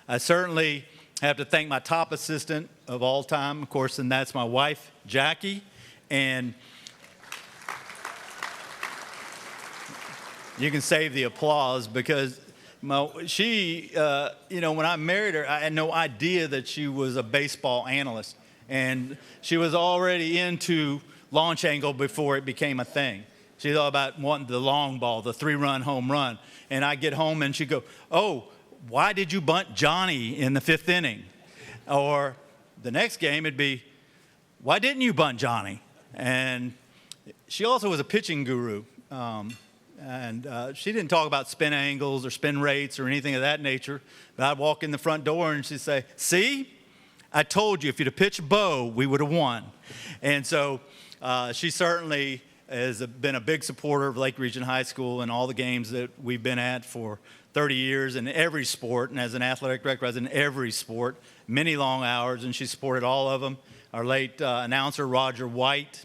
I certainly have to thank my top assistant of all time, of course, and that's my wife, Jackie. And you can save the applause because she, when I married her, I had no idea that she was a baseball analyst. And she was already into launch angle before it became a thing. She's all about wanting the long ball, the 3-run home run. And I get home and she'd go, "Oh, why did you bunt Johnny in the 5th inning?" Or the next game it'd be, "Why didn't you bunt Johnny?" And she also was a pitching guru. She didn't talk about spin angles or spin rates or anything of that nature. But I'd walk in the front door and she'd say, "See, I told you if you'd have pitched Bo, we would have won." And so she certainly has been a big supporter of Lake Region High School and all the games that we've been at for 30 years in every sport. And as an athletic director, I was in every sport, many long hours, and she supported all of them. Our late announcer, Roger White,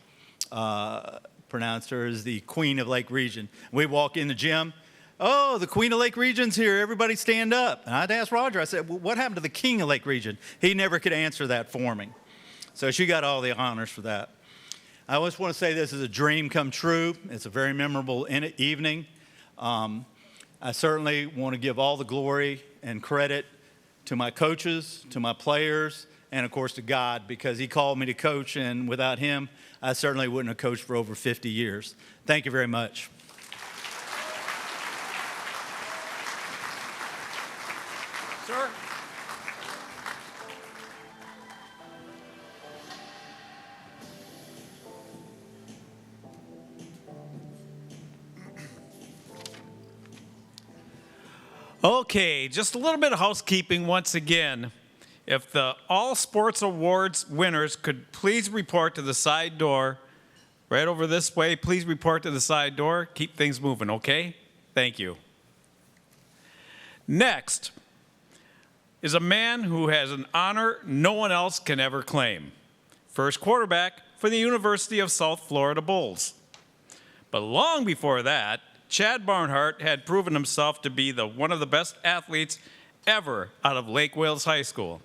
pronounced her as the Queen of Lake Region. We walk in the gym, "Oh, the Queen of Lake Region's here. Everybody stand up." And I'd ask Roger, I said, "Well, what happened to the King of Lake Region?" He never could answer that for me. So she got all the honors for that. I always want to say this is a dream come true. It's a very memorable evening. I certainly want to give all the glory and credit to my coaches, to my players, and of course to God, because He called me to coach, and without Him, I certainly wouldn't have coached for over 50 years. Thank you very much. Sir? Okay, just a little bit of housekeeping once again. If the All Sports Awards winners could please report to the side door, right over this way, please report to the side door. Keep things moving, okay? Thank you. Next is a man who has an honor no one else can ever claim. First quarterback for the University of South Florida Bulls. But long before that, Chad Barnhart had proven himself to be one of the best athletes ever out of Lake Wales High School.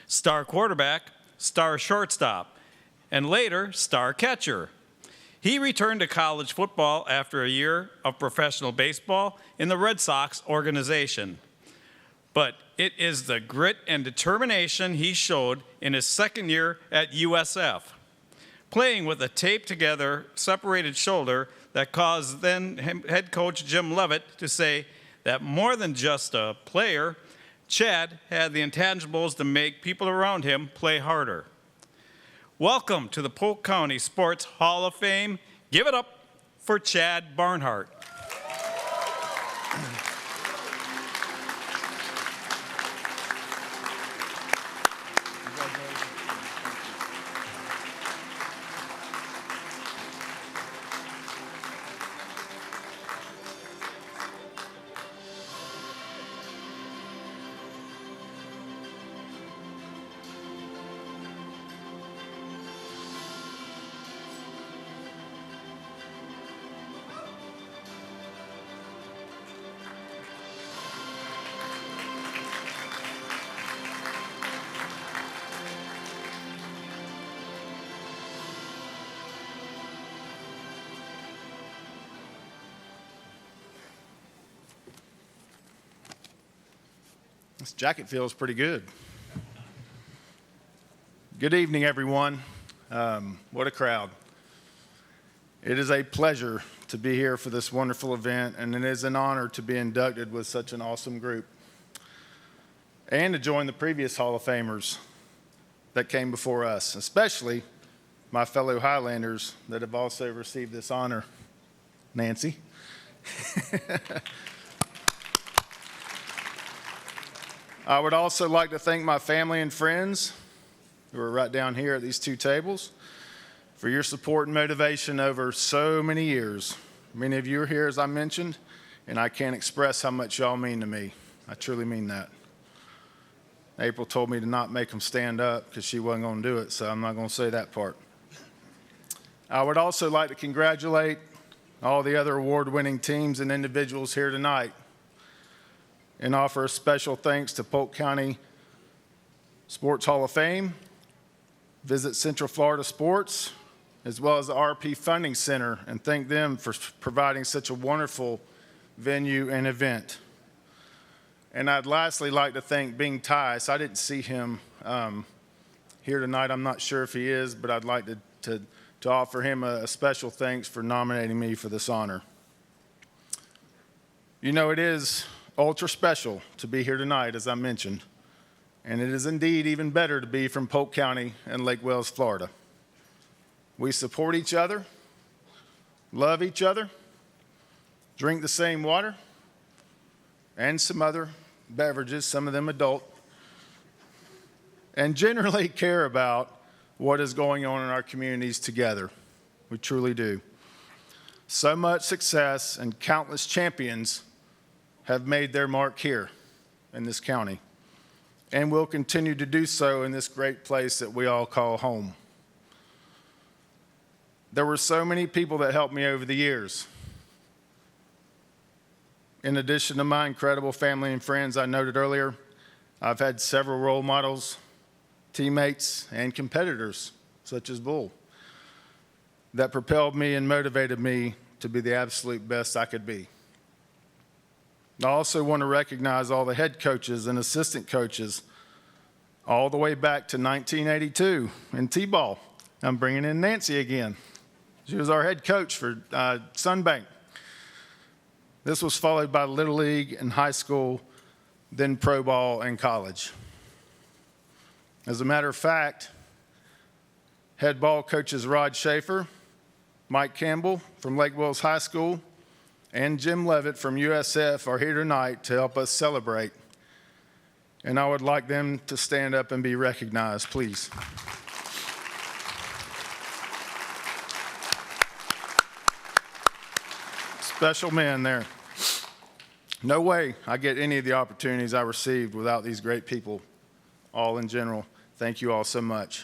Star quarterback, star shortstop, and later star catcher. He returned to college football after a year of professional baseball in the Red Sox organization. But it is the grit and determination he showed in his second year at USF, playing with a taped-together, separated shoulder that caused then head coach Jim Levitt to say that more than just a player, Chad had the intangibles to make people around him play harder. Welcome to the Polk County Sports Hall of Fame. Give it up for Chad Barnhart. This jacket feels pretty good. Good evening, everyone. What a crowd. It is a pleasure to be here for this wonderful event, and it is an honor to be inducted with such an awesome group and to join the previous Hall of Famers that came before us, especially my fellow Highlanders that have also received this honor. Nancy. I would also like to thank my family and friends who are right down here at these two tables for your support and motivation over so many years. Many of you are here, as I mentioned, and I can't express how much y'all mean to me. I truly mean that. April told me to not make them stand up because she wasn't going to do it, so I'm not going to say that part. I would also like to congratulate all the other award-winning teams and individuals here tonight and offer a special thanks to Polk County Sports Hall of Fame, Visit Central Florida Sports, as well as the RP Funding Center, and thank them for providing such a wonderful venue and event. And I'd lastly like to thank Bing Tice. I didn't see him here tonight. I'm not sure if he is, but I'd like to offer him a special thanks for nominating me for this honor. You know, it is ultra special to be here tonight, as I mentioned, and it is indeed even better to be from Polk County and Lake Wales, Florida. We support each other, love each other, drink the same water, and some other beverages, some of them adult, and generally care about what is going on in our communities together. We truly do. So much success and countless champions have made their mark here in this county and will continue to do so in this great place that we all call home. There were so many people that helped me over the years. In addition to my incredible family and friends I noted earlier, I've had several role models, teammates, and competitors, such as Bull, that propelled me and motivated me to be the absolute best I could be. I also want to recognize all the head coaches and assistant coaches all the way back to 1982 in T-ball. I'm bringing in Nancy again. She was our head coach for Sunbank. This was followed by Little League and high school, then pro ball and college. As a matter of fact, head ball coaches Rod Schaefer, Mike Campbell from Lake Wales High School, and Jim Levitt from USF are here tonight to help us celebrate. And I would like them to stand up and be recognized, please. Special men there. No way I get any of the opportunities I received without these great people, all in general. Thank you all so much.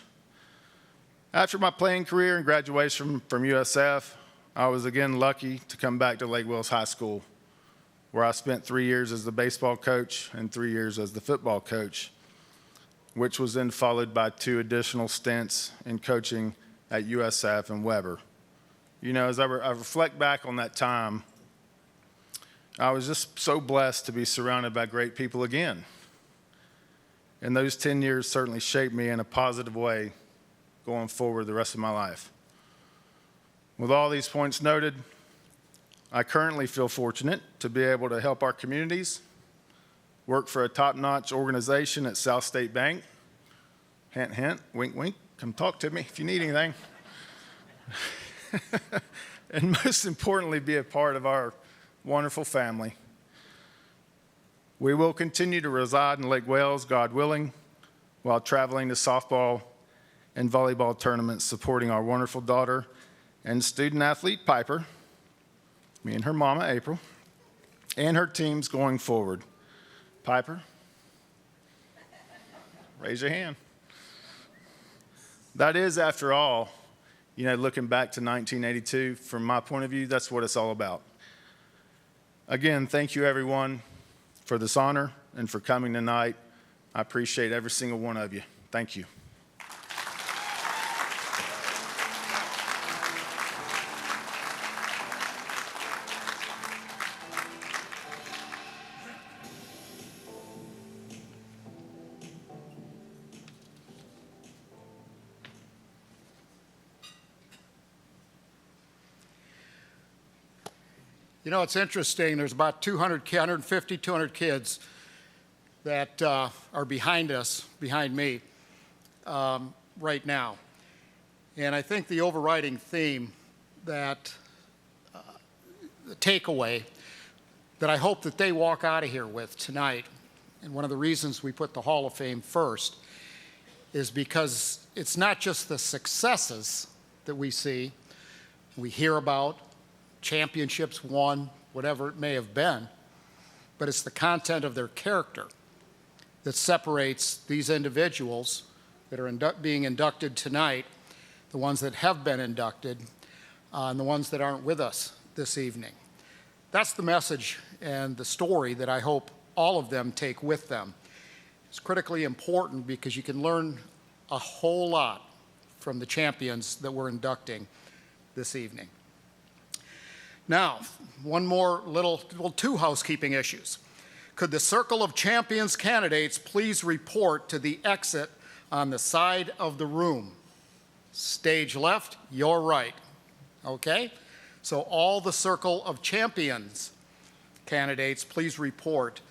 After my playing career and graduation from USF, I was again lucky to come back to Lake Wales High School, where I spent 3 years as the baseball coach and 3 years as the football coach, which was then followed by 2 additional stints in coaching at USF and Weber. You know, as I reflect back on that time, I was just so blessed to be surrounded by great people again. And those 10 years certainly shaped me in a positive way going forward the rest of my life. With all these points noted, I currently feel fortunate to be able to help our communities, work for a top-notch organization at South State Bank. Hint, hint, wink, wink, come talk to me if you need anything. And most importantly, be a part of our wonderful family. We will continue to reside in Lake Wales, God willing, while traveling to softball and volleyball tournaments, supporting our wonderful daughter and student athlete Piper, me and her mama April, and her teams going forward. Piper, raise your hand. That is, after all, you know, looking back to 1982, from my point of view, that's what it's all about. Again, thank you everyone for this honor and for coming tonight. I appreciate every single one of you. Thank you. You know, it's interesting. There's about 150, 200 kids that are behind us, behind me, right now. And I think the overriding theme that, the takeaway that I hope that they walk out of here with tonight, and one of the reasons we put the Hall of Fame first, is because it's not just the successes that we see, we hear about, championships won, whatever it may have been, but it's the content of their character that separates these individuals that are being inducted tonight, the ones that have been inducted, and the ones that aren't with us this evening. That's the message and the story that I hope all of them take with them. It's critically important because you can learn a whole lot from the champions that we're inducting this evening. Now, one more two housekeeping issues. Could the Circle of Champions candidates please report to the exit on the side of the room? Stage left, your right. Okay? So all the Circle of Champions candidates, please report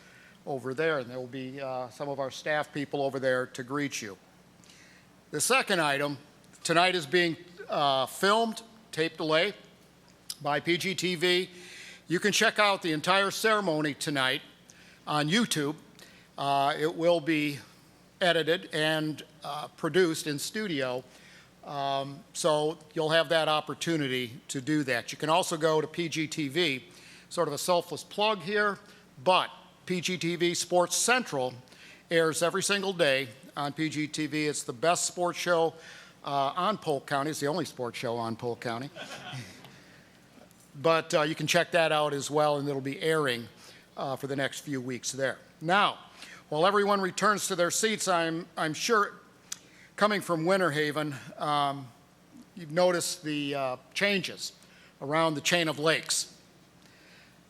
over there, and there will be some of our staff people over there to greet you. The second item, tonight is being filmed, tape delay, by PGTV. You can check out the entire ceremony tonight on YouTube. It will be edited and produced in studio, so you'll have that opportunity to do that. You can also go to PGTV, sort of a selfless plug here, but PGTV Sports Central airs every single day on PGTV. It's the best sports show on Polk County. It's the only sports show on Polk County. But you can check that out as well, and it'll be airing for the next few weeks there. Now, while everyone returns to their seats, I'm sure, coming from Winter Haven, you've noticed the changes around the chain of lakes.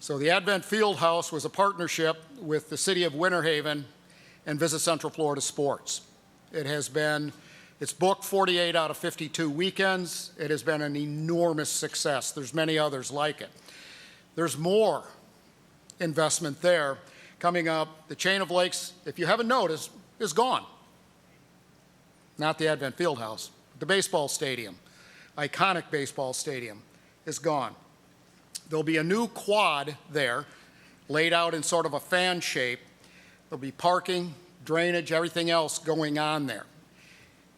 So the Advent Fieldhouse was a partnership with the City of Winter Haven and Visit Central Florida Sports. It's booked 48 out of 52 weekends. It has been an enormous success. There's many others like it. There's more investment there coming up. The chain of lakes, if you haven't noticed, is gone. Not the Advent Fieldhouse. The baseball stadium, iconic baseball stadium, is gone. There'll be a new quad there, laid out in sort of a fan shape. There'll be parking, drainage, everything else going on there.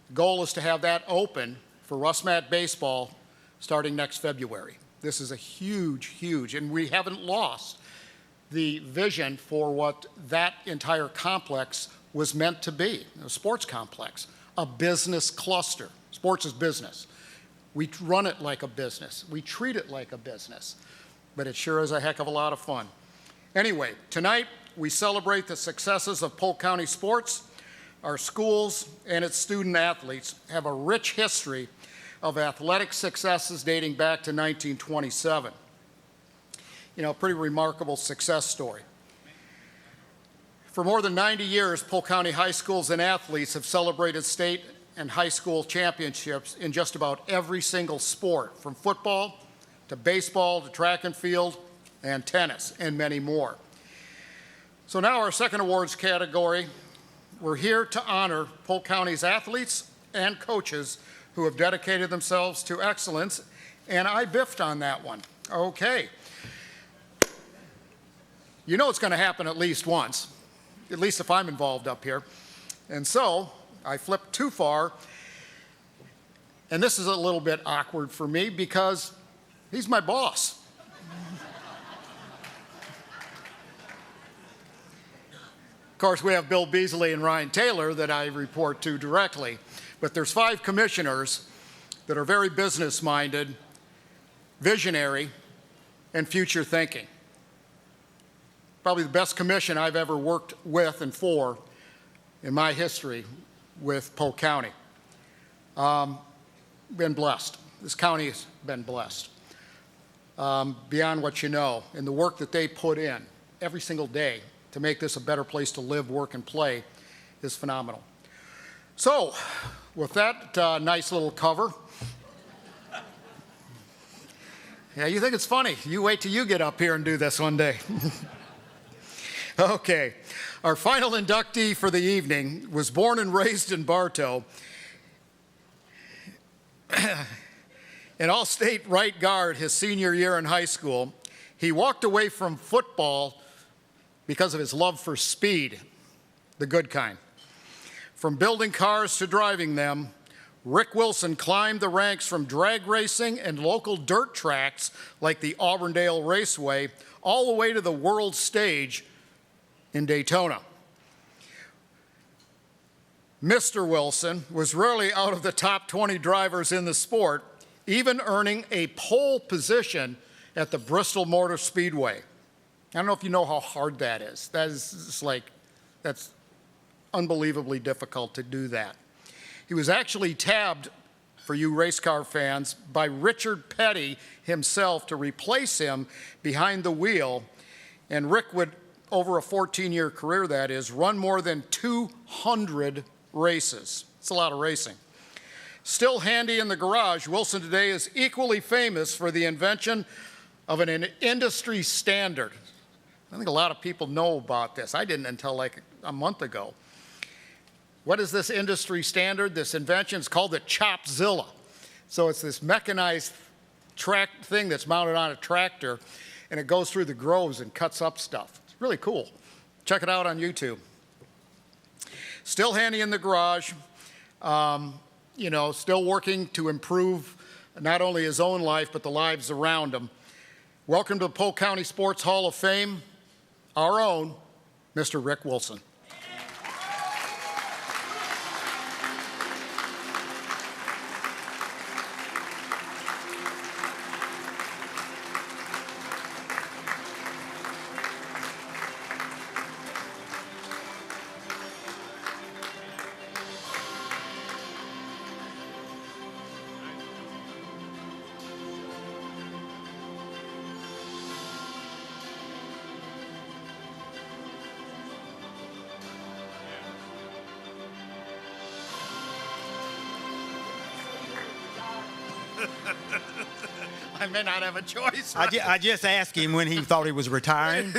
The goal is to have that open for Russ Mat baseball starting next February. This is a huge, and we haven't lost the vision for what that entire complex was meant to be, a sports complex, a business cluster. Sports is business. We run it like a business. We treat it like a business, but it sure is a heck of a lot of fun. Anyway, tonight we celebrate the successes of Polk County sports. Our schools and its student athletes have a rich history of athletic successes dating back to 1927. You know, a pretty remarkable success story. For more than 90 years, Polk County high schools and athletes have celebrated state and high school championships in just about every single sport, from football to baseball to track and field and tennis and many more. So now our second awards category, we're here to honor Polk County's athletes and coaches who have dedicated themselves to excellence, and I biffed on that one. Okay. You know it's going to happen at least once, at least if I'm involved up here. And so I flipped too far, and this is a little bit awkward for me because he's my boss. Of course, we have Bill Beasley and Ryan Taylor that I report to directly, but there's 5 commissioners that are very business-minded, visionary, and future thinking. Probably the best commission I've ever worked with and for in my history with Polk County. Been blessed. This county has been blessed beyond what you know, and the work that they put in every single day to make this a better place to live, work, and play is phenomenal. So, with that nice little cover, Yeah, you think it's funny. You wait till you get up here and do this one day. Okay. Our final inductee for the evening was born and raised in Bartow. An all-state right guard his senior year in high school. He walked away from football because of his love for speed, the good kind. From building cars to driving them, Rick Wilson climbed the ranks from drag racing and local dirt tracks like the Auburndale Raceway all the way to the world stage in Daytona. Mr. Wilson was rarely out of the top 20 drivers in the sport, even earning a pole position at the Bristol Motor Speedway. I don't know if you know how hard that is. That's unbelievably difficult to do that. He was actually tabbed, for you race car fans, by Richard Petty himself to replace him behind the wheel. And Rick would, over a 14-year career that is, run more than 200 races. It's a lot of racing. Still handy in the garage, Wilson today is equally famous for the invention of an industry standard. I think a lot of people know about this. I didn't until like a month ago. What is this industry standard? This invention is called the Chopzilla. So it's this mechanized track thing that's mounted on a tractor, and it goes through the groves and cuts up stuff. It's really cool. Check it out on YouTube. Still handy in the garage, still working to improve not only his own life, but the lives around him. Welcome to the Polk County Sports Hall of Fame, our own Mr. Rick Wilson. I may not have a choice. Right? I just asked him when he thought he was retiring.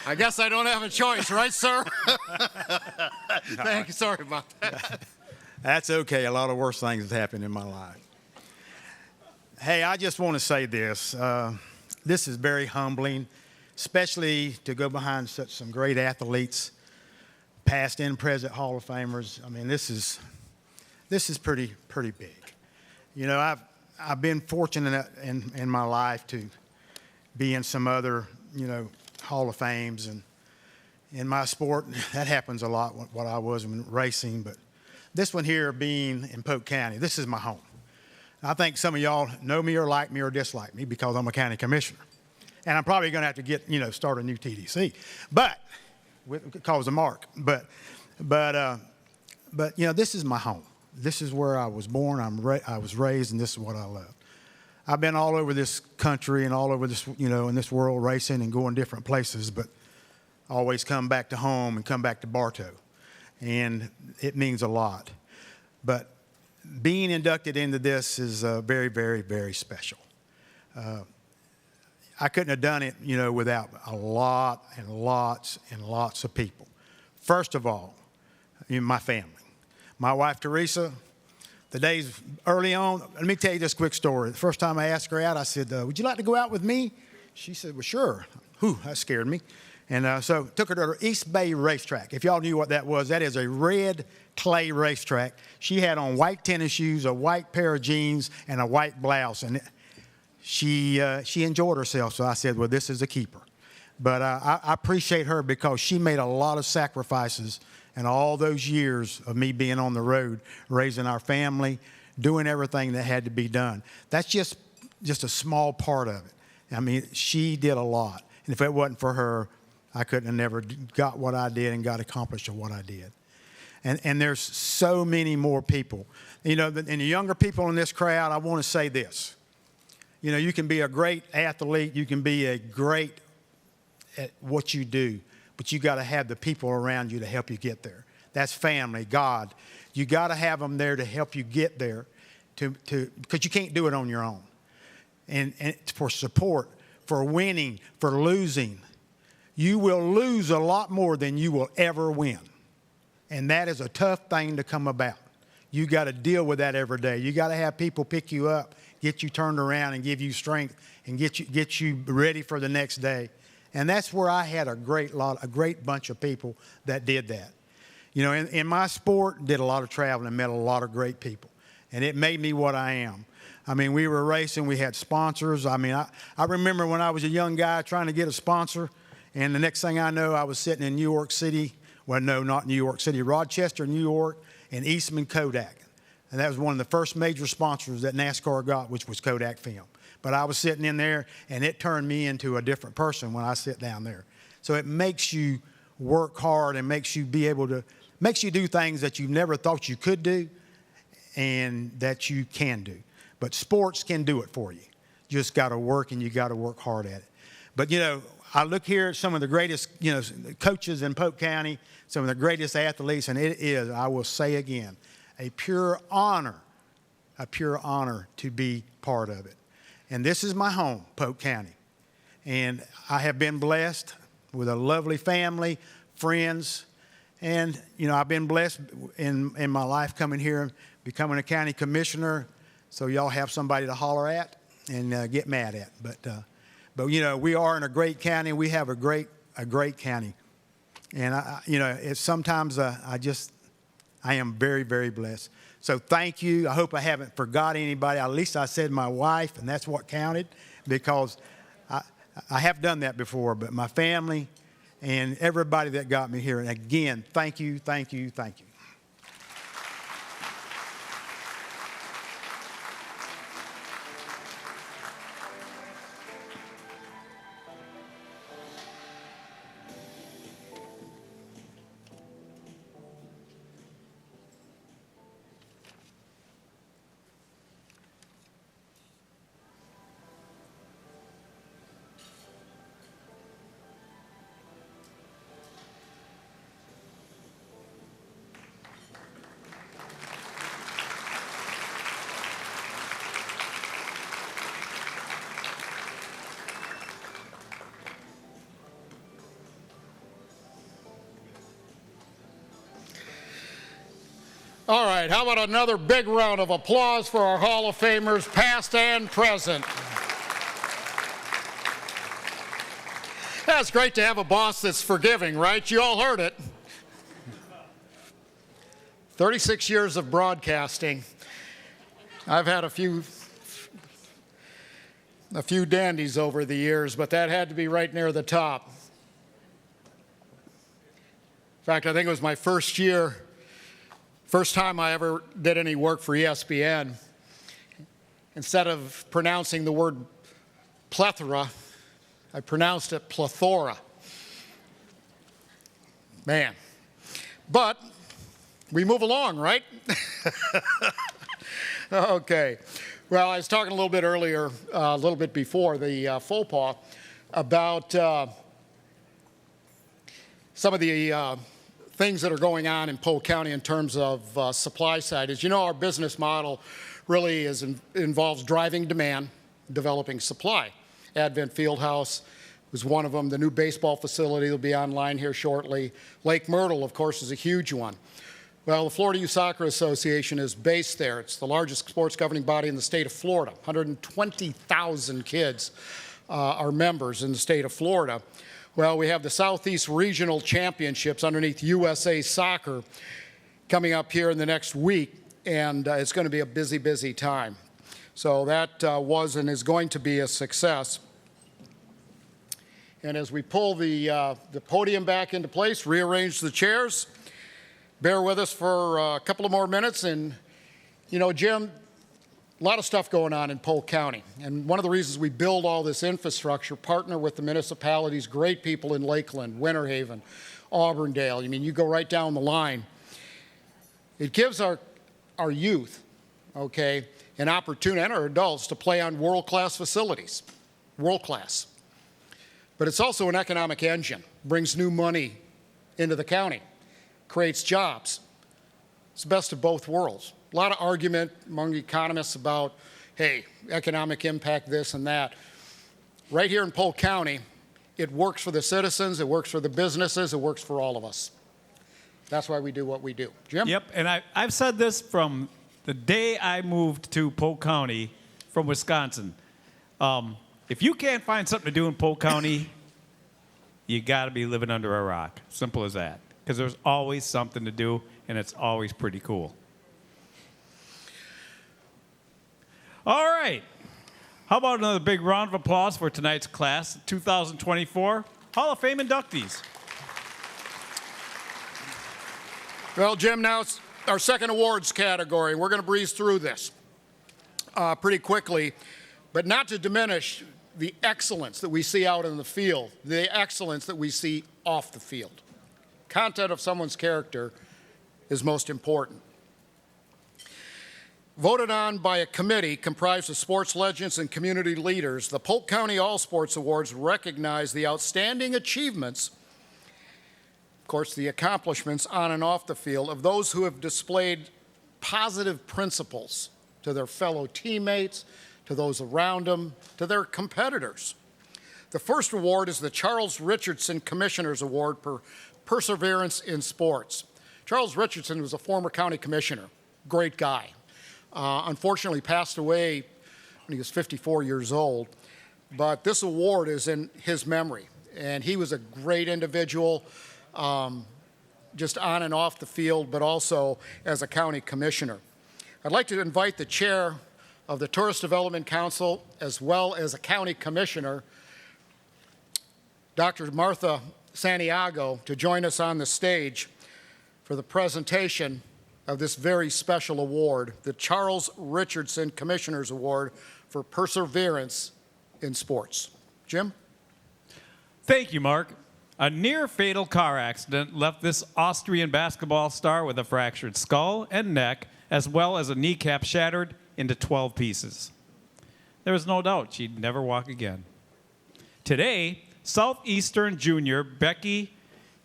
I guess I don't have a choice, right, sir? Thank you. Sorry about that. That's okay. A lot of worse things have happened in my life. Hey, I just want to say this. This is very humbling, especially to go behind some great athletes, past and present Hall of Famers. I mean, this is pretty big. You know, I've been fortunate in my life to be in some other, Hall of Fames, and in my sport, that happens a lot, what I was in racing, but this one here being in Polk County, this is my home. I think some of y'all know me or like me or dislike me because I'm a county commissioner. And I'm probably going to have to start a new TDC, but because of Mark. But this is my home. This is where I was born. I was raised, and this is what I love. I've been all over this country and all over this, in this world racing and going different places, but always come back to home and come back to Bartow. And it means a lot. But being inducted into this is very, very, very special. I couldn't have done it, without a lot and lots and lots of people. First of all, my family. My wife, Teresa, the days early on, let me tell you this quick story. The first time I asked her out, I said, would you like to go out with me? She said, well, sure. Whew, that scared me. And so took her to the East Bay racetrack. If y'all knew what that was, that is a red clay racetrack. She had on white tennis shoes, a white pair of jeans, and a white blouse. And she enjoyed herself. So I said, well, this is a keeper. But I appreciate her because she made a lot of sacrifices in all those years of me being on the road, raising our family, doing everything that had to be done. That's just a small part of it. I mean, she did a lot. And if it wasn't for her, I couldn't have never got what I did and got accomplished what I did. And there's so many more people. And the younger people in this crowd, I want to say this. You can be a great athlete. You can be a great at what you do. But you got to have the people around you to help you get there. That's family, God. You got to have them there to help you get there. because you can't do it on your own. And for support, for winning, for losing. You will lose a lot more than you will ever win. And that is a tough thing to come about. You got to deal with that every day. You got to have people pick you up, get you turned around, and give you strength, and get you ready for the next day. And that's where I had a great bunch of people that did that. You know, in my sport, did a lot of traveling and met a lot of great people. And it made me what I am. I mean, we were racing. We had sponsors. I mean, I remember when I was a young guy trying to get a sponsor, and the next thing I know, I was sitting in New York City. Well, no, not New York City, Rochester, New York, and Eastman Kodak. And that was one of the first major sponsors that NASCAR got, which was Kodak Film. But I was sitting in there, and it turned me into a different person when I sit down there. So it makes you work hard and makes you do things that you never thought you could do and that you can do. But sports can do it for you. You just got to work, and you got to work hard at it. But, you know, I look here at some of the greatest, you know, coaches in Polk County, some of the greatest athletes, and it is, I will say again, a pure honor to be part of it. And this is my home, Polk County. And I have been blessed with a lovely family, friends, and, you know, I've been blessed in my life coming here, becoming a county commissioner, so y'all have somebody to holler at and get mad at. But you know, we are in a great county. We have a great county, and you know, it's sometimes I am very, very blessed. So thank you. I hope I haven't forgot anybody. At least I said my wife, and that's what counted, because I have done that before. But my family and everybody that got me here, and again, thank you, thank you, thank you. All right, how about another big round of applause for our Hall of Famers, past and present. That's great to have a boss that's forgiving, right? You all heard it. 36 years of broadcasting. I've had a few dandies over the years, but that had to be right near the top. In fact, I think it was my first time I ever did any work for ESPN. Instead of pronouncing the word plethora, I pronounced it plethora. Man. But we move along, right? Okay. Well, I was talking a little bit earlier, a little bit before the faux pas, about some of the things that are going on in Polk County in terms of supply side. As you know, our business model really involves driving demand, developing supply. Advent Fieldhouse was one of them. The new baseball facility will be online here shortly. Lake Myrtle, of course, is a huge one. Well, the Florida Youth Soccer Association is based there. It's the largest sports governing body in the state of Florida. 120,000 kids are members in the state of Florida. Well, we have the Southeast Regional Championships underneath USA Soccer coming up here in the next week, and it's going to be a busy, busy time. So that was and is going to be a success. And as we pull the podium back into place, rearrange the chairs, bear with us for a couple of more minutes. And, you know, Jim, a lot of stuff going on in Polk County. And one of the reasons we build all this infrastructure, partner with the municipalities, great people in Lakeland, Winter Haven, Auburndale. I mean, you go right down the line. It gives our youth, okay, an opportunity, and our adults, to play on world-class facilities, world-class. But it's also an economic engine, brings new money into the county, creates jobs. It's the best of both worlds. lot of argument among economists about, hey, economic impact, this and that. Right here in Polk County, it works for the citizens, it works for the businesses, it works for all of us. That's why we do what we do. Jim? Yep, and I've said this from the day I moved to Polk County from Wisconsin. If you can't find something to do in Polk County, you got to be living under a rock. Simple as that. Because there's always something to do, and it's always pretty cool. All right. How about another big round of applause for tonight's class, 2024 Hall of Fame inductees. Well, Jim, now it's our second awards category. We're going to breeze through this pretty quickly, but not to diminish the excellence that we see out in the field, the excellence that we see off the field. Content of someone's character is most important. Voted on by a committee comprised of sports legends and community leaders, the Polk County All Sports Awards recognize the outstanding achievements, of course, the accomplishments on and off the field of those who have displayed positive principles to their fellow teammates, to those around them, to their competitors. The first award is the Charles Richardson Commissioner's Award for Perseverance in Sports. Charles Richardson was a former county commissioner, great guy. Unfortunately passed away when he was 54 years old, but this award is in his memory, and he was a great individual, just on and off the field, but also as a county commissioner. I'd like to invite the chair of the Tourist Development Council, as well as a county commissioner, Dr. Martha Santiago, to join us on the stage for the presentation of this very special award, the Charles Richardson Commissioner's Award for Perseverance in Sports. Jim? Thank you, Mark. A near-fatal car accident left this Austrian basketball star with a fractured skull and neck, as well as a kneecap shattered into 12 pieces. There was no doubt she'd never walk again. Today, Southeastern junior Becky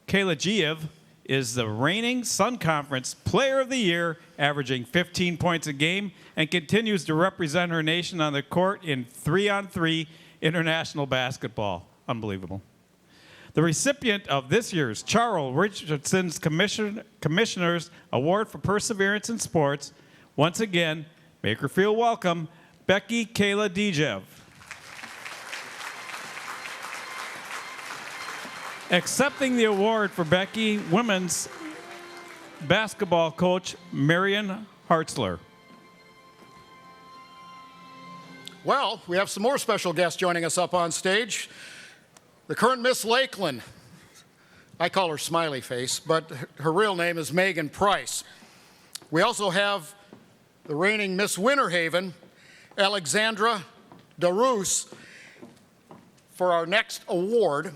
Kalagiev is the reigning Sun Conference Player of the Year, averaging 15 points a game, and continues to represent her nation on the court in 3-on-3 international basketball. Unbelievable. The recipient of this year's Charles Richardson's Commissioner's Award for Perseverance in Sports, once again, make her feel welcome, Becky Kalagiev. Accepting the award for Becky, women's basketball coach Marion Hartzler. Well, we have some more special guests joining us up on stage. The current Miss Lakeland. I call her Smiley Face, but her real name is Megan Price. We also have the reigning Miss Winter Haven, Alexandra DeRoos, for our next award.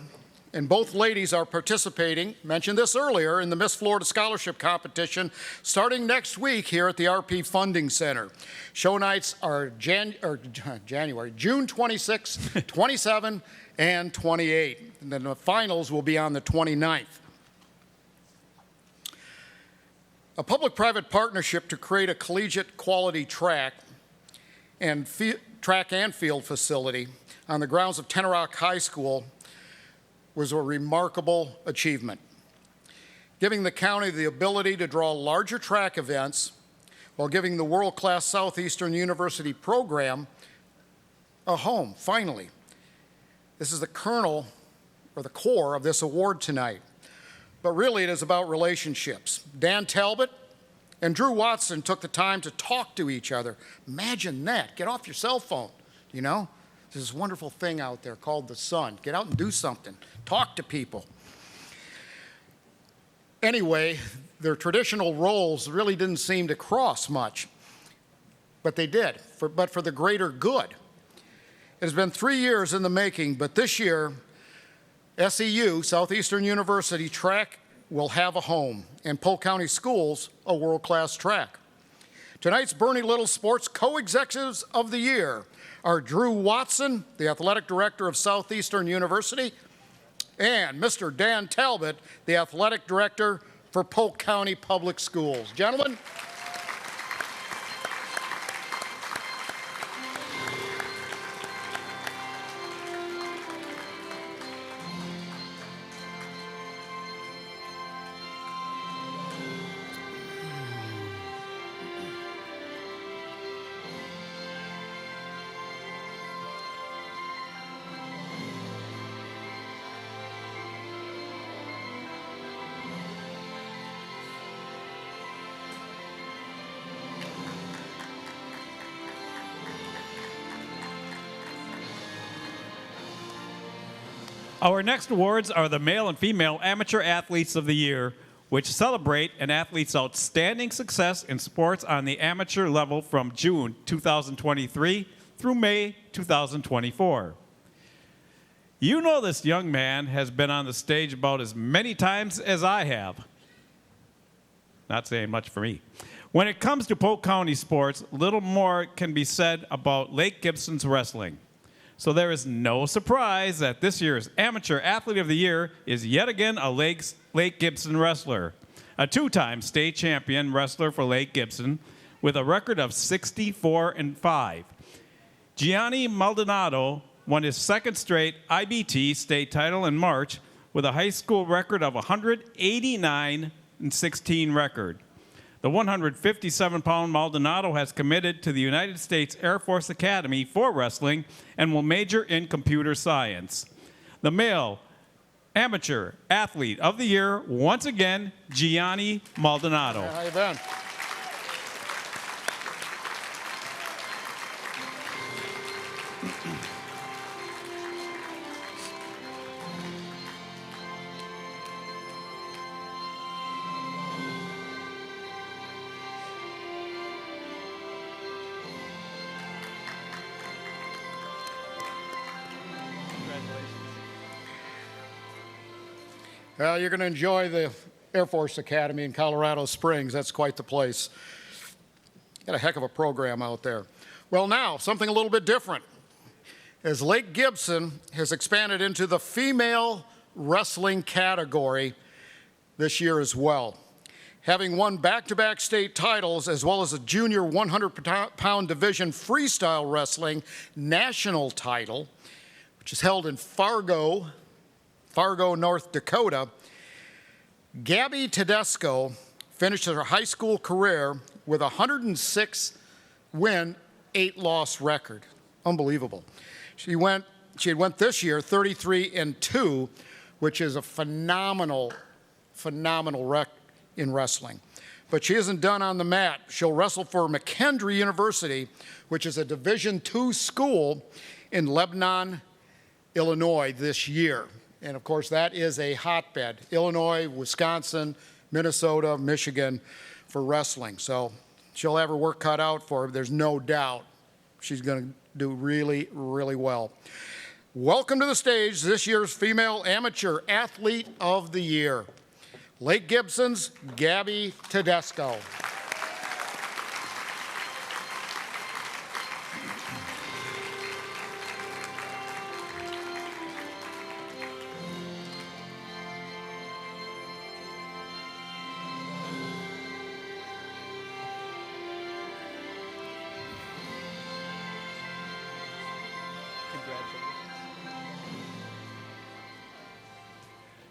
And both ladies are participating, mentioned this earlier, in the Miss Florida Scholarship Competition starting next week here at the RP Funding Center. Show nights are June 26, 27, and 28. And then the finals will be on the 29th. A public-private partnership to create a collegiate quality track and field facility on the grounds of Tenor Rock High School was a remarkable achievement, giving the county the ability to draw larger track events while giving the world-class Southeastern University program a home, finally. This is the kernel or the core of this award tonight. But really it is about relationships. Dan Talbot and Drew Watson took the time to talk to each other. Imagine that. Get off your cell phone, you know? There's this wonderful thing out there called the sun. Get out and do something. Talk to people. Anyway, their traditional roles really didn't seem to cross much, but they did, but for the greater good. It has been 3 years in the making, but this year, SEU, Southeastern University track, will have a home, and Polk County Schools, a world-class track. Tonight's Bernie Little Sports Co-Executives of the Year are Drew Watson, the Athletic Director of Southeastern University, and Mr. Dan Talbot, the Athletic Director for Polk County Public Schools. Gentlemen. Our next awards are the Male and Female Amateur Athletes of the Year, which celebrate an athlete's outstanding success in sports on the amateur level from June 2023 through May 2024. You know this young man has been on the stage about as many times as I have. Not saying much for me. When it comes to Polk County sports, little more can be said about Lake Gibson's wrestling. So there is no surprise that this year's Amateur Athlete of the Year is yet again a Lake Gibson wrestler, a two-time state champion wrestler for Lake Gibson with a record of 64-5. Gianni Maldonado won his second straight IBT state title in March with a high school record of 189-16 record. The 157-pound Maldonado has committed to the United States Air Force Academy for wrestling and will major in computer science. The male amateur athlete of the year, once again, Gianni Maldonado. How you been? Well, you're going to enjoy the Air Force Academy in Colorado Springs. That's quite the place. Got a heck of a program out there. Well, now, something a little bit different. As Lake Gibson has expanded into the female wrestling category this year as well. Having won back-to-back state titles as well as a junior 100-pound division freestyle wrestling national title, which is held in Fargo, North Dakota, Gabby Tedesco finished her high school career with a 106-win, 8-loss record. Unbelievable. She went this year 33-2, which is a phenomenal rec in wrestling. But she isn't done on the mat. She'll wrestle for McKendree University, which is a Division II school in Lebanon, Illinois this year. And of course, that is a hotbed. Illinois, Wisconsin, Minnesota, Michigan for wrestling. So she'll have her work cut out for her. There's no doubt she's going to do really, really well. Welcome to the stage, this year's Female Amateur Athlete of the Year, Lake Gibson's Gabby Tedesco.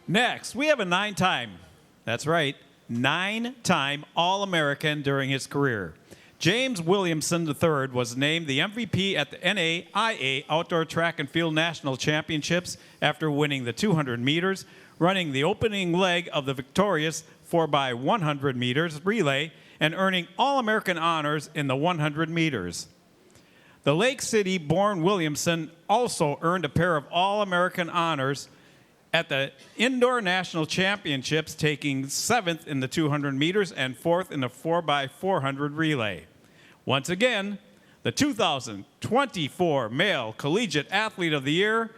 Next, we have a nine-time All-American during his career. James Williamson III was named the MVP at the NAIA Outdoor Track and Field National Championships after winning the 200 meters, running the opening leg of the victorious 4x100 meters relay, and earning All-American honors in the 100 meters. The Lake City-born Williamson also earned a pair of All-American honors at the Indoor National Championships, taking 7th in the 200 meters and 4th in the 4x400 relay. Once again, the 2024 Male Collegiate Athlete of the Year,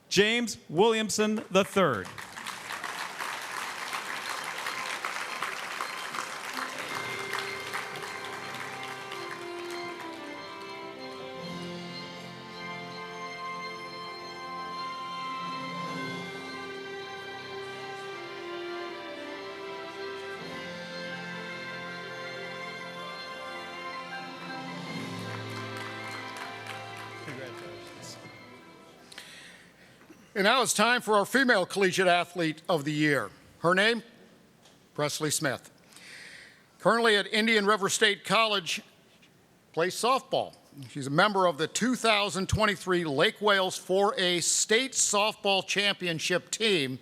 James Williamson III. And now it's time for our Female Collegiate Athlete of the Year. Her name, Presley Smith. Currently at Indian River State College, plays softball. She's a member of the 2023 Lake Wales 4A State Softball Championship team.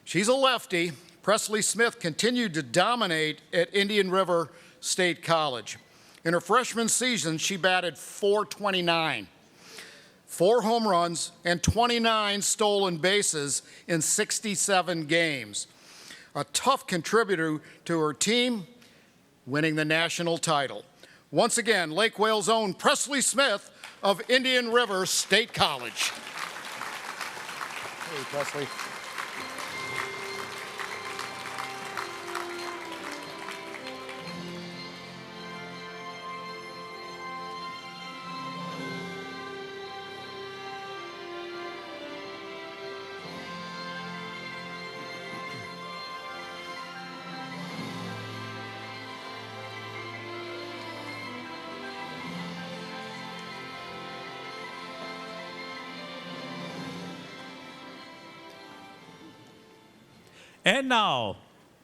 She's a lefty. Presley Smith continued to dominate at Indian River State College. In her freshman season, she batted .429. 4 home runs, and 29 stolen bases in 67 games. A tough contributor to her team, winning the national title. Once again, Lake Wales' own Presley Smith of Indian River State College. Hey, Presley. And now,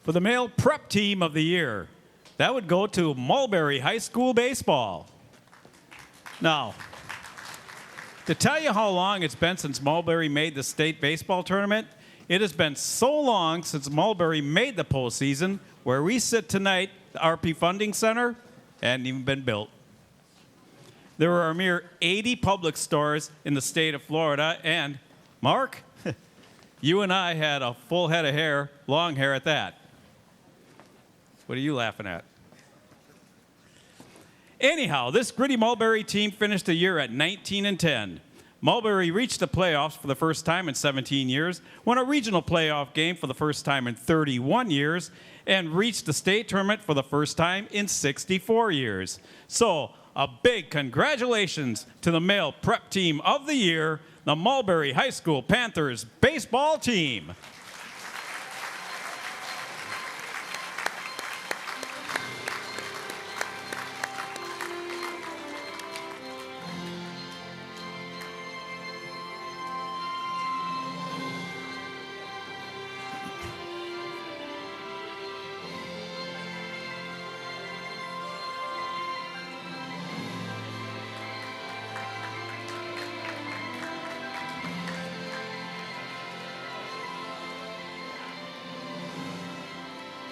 for the male prep team of the year, that would go to Mulberry High School baseball. Now, to tell you how long it's been since Mulberry made the state baseball tournament, it has been so long since Mulberry made the postseason. Where we sit tonight, the RP Funding Center, hadn't even been built. There are a mere 80 public stores in the state of Florida, and Mark, you and I had a full head of hair, long hair at that. What are you laughing at? Anyhow, this gritty Mulberry team finished the year at 19-10. Mulberry reached the playoffs for the first time in 17 years, won a regional playoff game for the first time in 31 years, and reached the state tournament for the first time in 64 years. So, a big congratulations to the male prep team of the year, the Mulberry High School Panthers baseball team.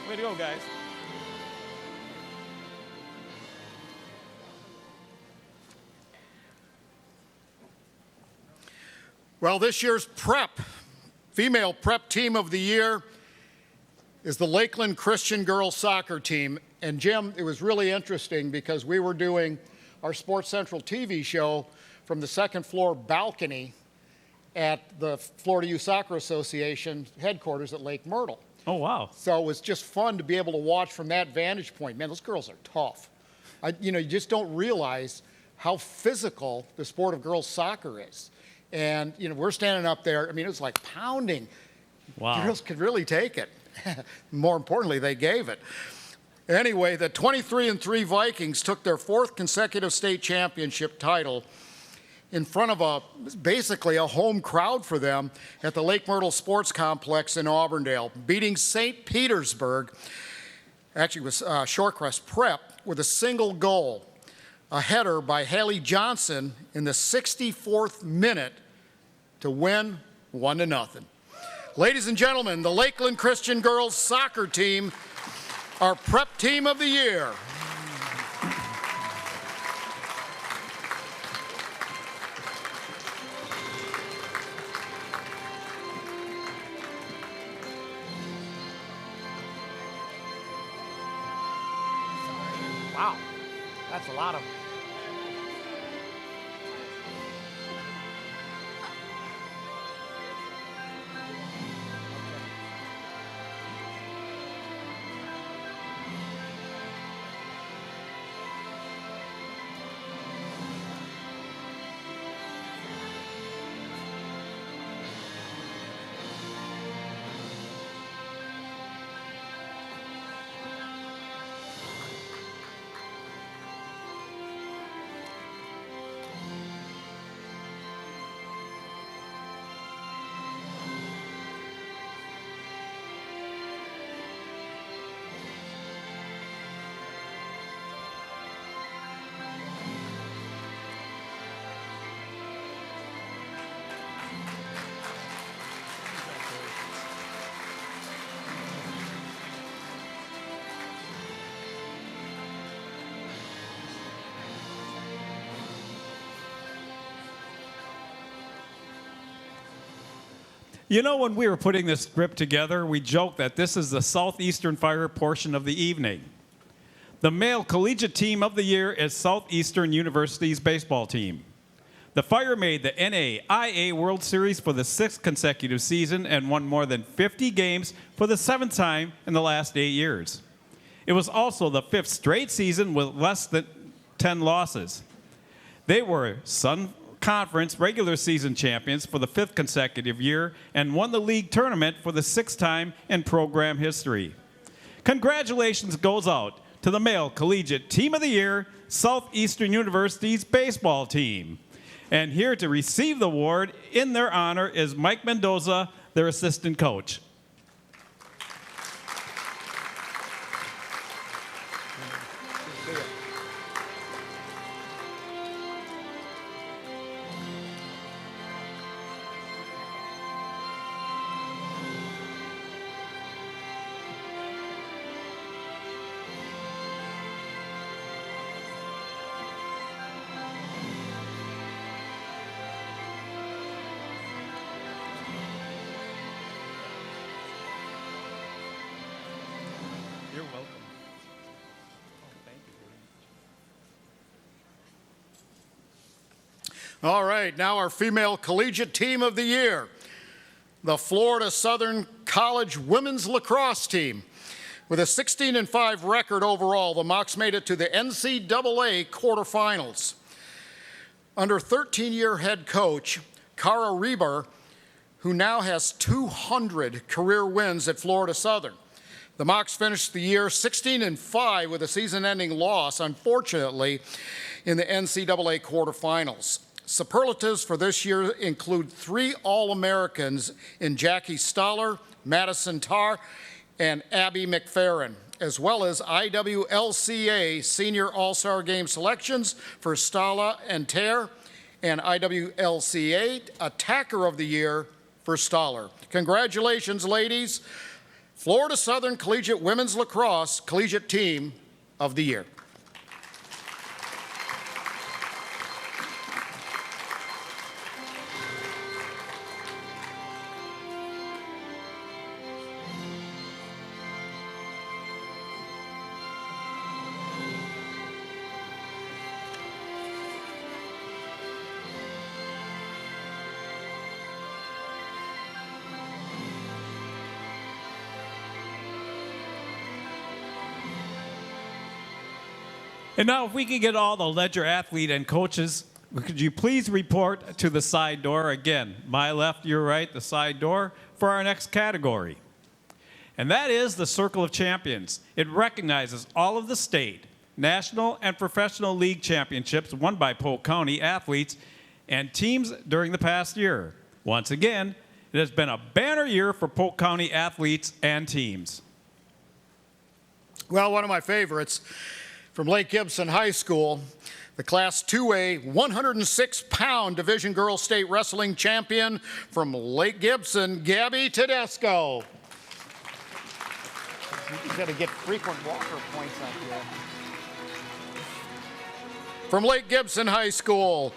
Way to go, guys. Well, this year's female prep team of the year is the Lakeland Christian Girls Soccer Team. And Jim, it was really interesting because we were doing our Sports Central TV show from the second floor balcony at the Florida Youth Soccer Association headquarters at Lake Myrtle. Oh, wow. So it was just fun to be able to watch from that vantage point. Man, those girls are tough. You just don't realize how physical the sport of girls soccer is. And, we're standing up there. I mean, it was like pounding. Wow. Girls could really take it. More importantly, they gave it. Anyway, the 23-3 Vikings took their 4th consecutive state championship title in front of basically a home crowd for them at the Lake Myrtle Sports Complex in Auburndale, beating St. Petersburg, actually it was Shorecrest Prep, with a single goal, a header by Haley Johnson in the 64th minute to win 1-0. Ladies and gentlemen, the Lakeland Christian Girls Soccer Team, our prep team of the year. Wow, that's a lot of. You know, when we were putting this script together, we joked that this is the Southeastern Fire portion of the evening. The male collegiate team of the year is Southeastern University's baseball team. The Fire made the NAIA World Series for the 6th consecutive season and won more than 50 games for the 7th time in the last 8 years. It was also the 5th straight season with less than 10 losses. They were Sun Conference regular season champions for the 5th consecutive year and won the league tournament for the 6th time in program history. Congratulations goes out to the male collegiate team of the year, Southeastern University's baseball team. And here to receive the award in their honor is Mike Mendoza, their assistant coach. You're welcome. Thank you. All right, now our female collegiate team of the year, the Florida Southern College women's lacrosse team. With a 16-5 record overall, the Mocs made it to the NCAA quarterfinals. Under 13-year head coach Cara Reber, who now has 200 career wins at Florida Southern. The Mocs finished the year 16-5 with a season-ending loss, unfortunately, in the NCAA quarterfinals. Superlatives for this year include 3 All-Americans in Jackie Stoller, Madison Tarr, and Abby McFerrin, as well as IWLCA Senior All-Star Game selections for Stoller and Tarr, and IWLCA Attacker of the Year for Stoller. Congratulations, ladies. Florida Southern Collegiate Women's Lacrosse Collegiate Team of the Year. And now, if we could get all the Ledger athlete and coaches, could you please report to the side door again? My left, your right, the side door for our next category. And that is the Circle of Champions. It recognizes all of the state, national, and professional league championships won by Polk County athletes and teams during the past year. Once again, it has been a banner year for Polk County athletes and teams. Well, one of my favorites from Lake Gibson High School, the Class 2A 106-pound Division Girls State Wrestling Champion from Lake Gibson, Gabby Tedesco. You got to get frequent walker points up here. From Lake Gibson High School,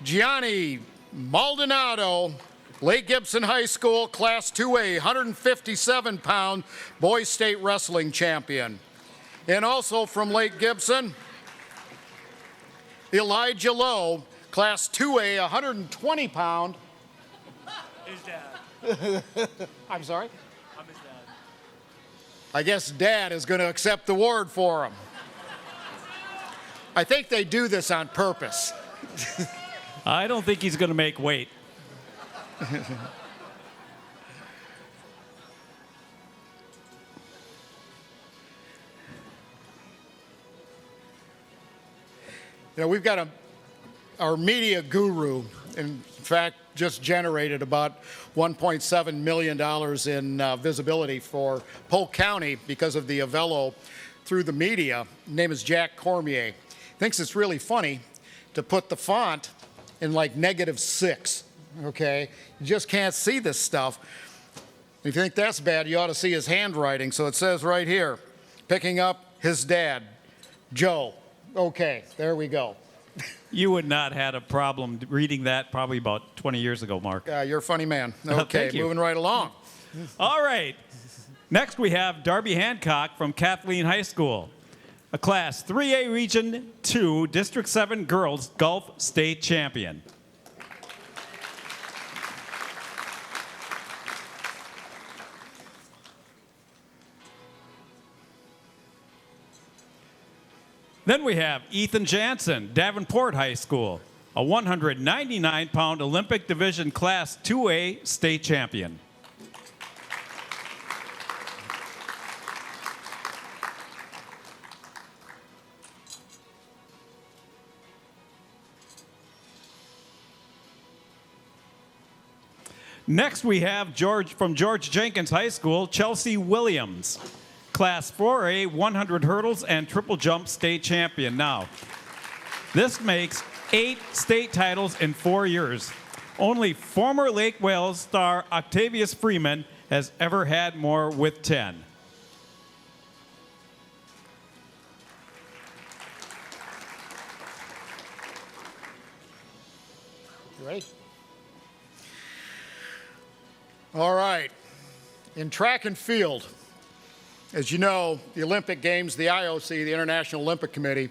Gianni Maldonado, Lake Gibson High School, Class 2A 157-pound Boys State Wrestling Champion. And also from Lake Gibson, Elijah Lowe, Class 2A, 120-pound. His dad. I'm sorry? I'm his dad. I guess Dad is going to accept the award for him. I think they do this on purpose. I don't think he's going to make weight. You know, we've got our media guru, in fact, just generated about $1.7 million in visibility for Polk County because of the Avello through the media. His name is Jack Cormier. Thinks it's really funny to put the font in like -6, okay? You just can't see this stuff. If you think that's bad, you ought to see his handwriting. So it says right here, picking up his dad, Joe. Okay, there we go. You would not had a problem reading that probably about 20 years ago, Mark. You're a funny man. Okay, Thank you. moving right along. All right. Next, we have Darby Hancock from Kathleen High School, a Class 3A Region 2 District 7 Girls Golf State Champion. Then we have Ethan Jansen, Davenport High School, a 199-pound Olympic Division Class 2A state champion. Next, we have from George Jenkins High School, Chelsea Williams, Class 4A 100 hurdles and triple jump state champion. Now, this makes 8 state titles in 4 years. Only former Lake Wales star Octavius Freeman has ever had more with 10. You ready? All right. In track and field, as you know, the Olympic Games, the IOC, the International Olympic Committee,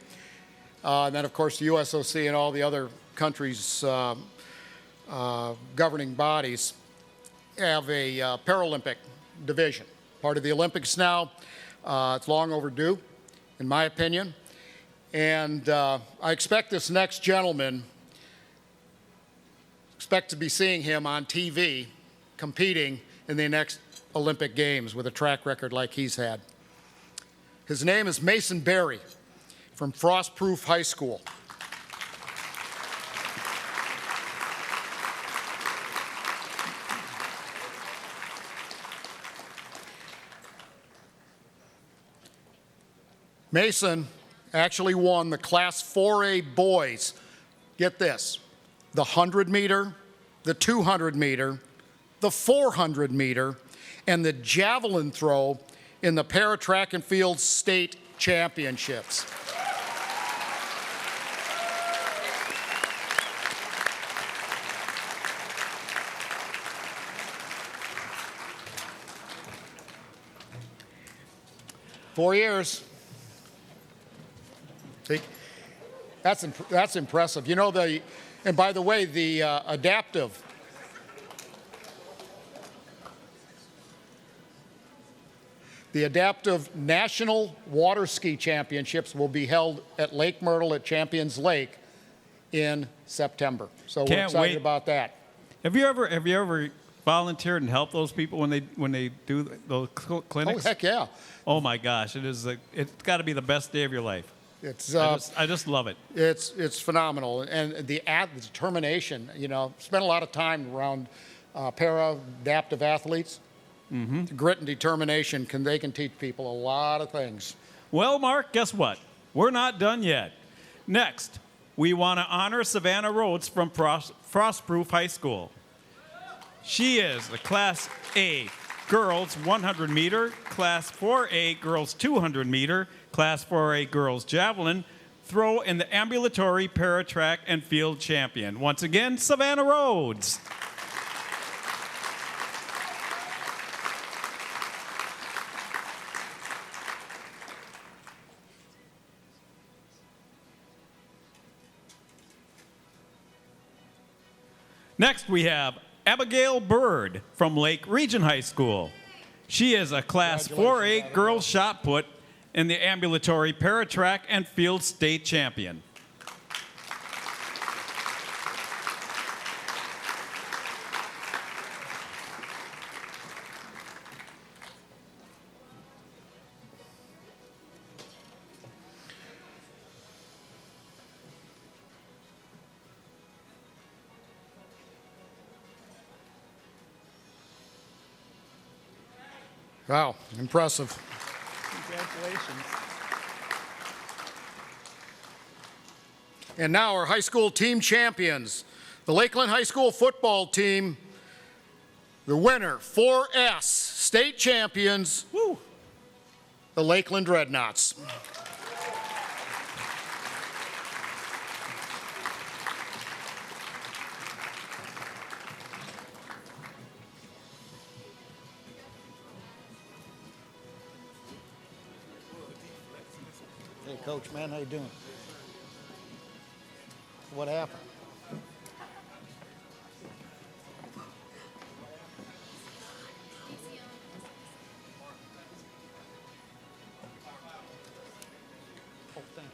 and then, of course, the USOC and all the other countries' governing bodies have a Paralympic division. Part of the Olympics now. It's long overdue, in my opinion. And I expect this next gentleman, expect to be seeing him on TV competing in the next Olympic Games with a track record like he's had. His name is Mason Berry from Frostproof High School. Mason actually won the Class 4A boys, get this, the 100 meter, the 200 meter, the 400 meter, and the javelin throw in the para track and field state championships. Four years. See, that's impressive. You know, and by the way, the adaptive National Water Ski Championships will be held at Lake Myrtle at Champions Lake in September. So we're excited about that. Have you ever volunteered and helped those people when they do those clinics? Oh, heck yeah. Oh my gosh, it's got to be the best day of your life. I just love it. It's phenomenal, and the determination. You know, spent a lot of time around para adaptive athletes. Mm-hmm. Grit and determination they can teach people a lot of things. Well, Mark, guess what? We're not done yet. Next, we want to honor Savannah Rhodes from Frostproof High School. She is a Class A Girls 100 meter, Class 4A Girls 200 meter, Class 4A Girls Javelin throw in the ambulatory para track and field champion. Once again, Savannah Rhodes. Next, we have Abigail Bird from Lake Region High School. She is a Class 4A girls shot put in the ambulatory para track and field state champion. Wow, impressive. Congratulations. And now our high school team champions. The Lakeland High School football team, the winner, 4S, state champions, the Lakeland Dreadnoughts. Hey, Coach, man, how you doing? What happened? Oh, thank you.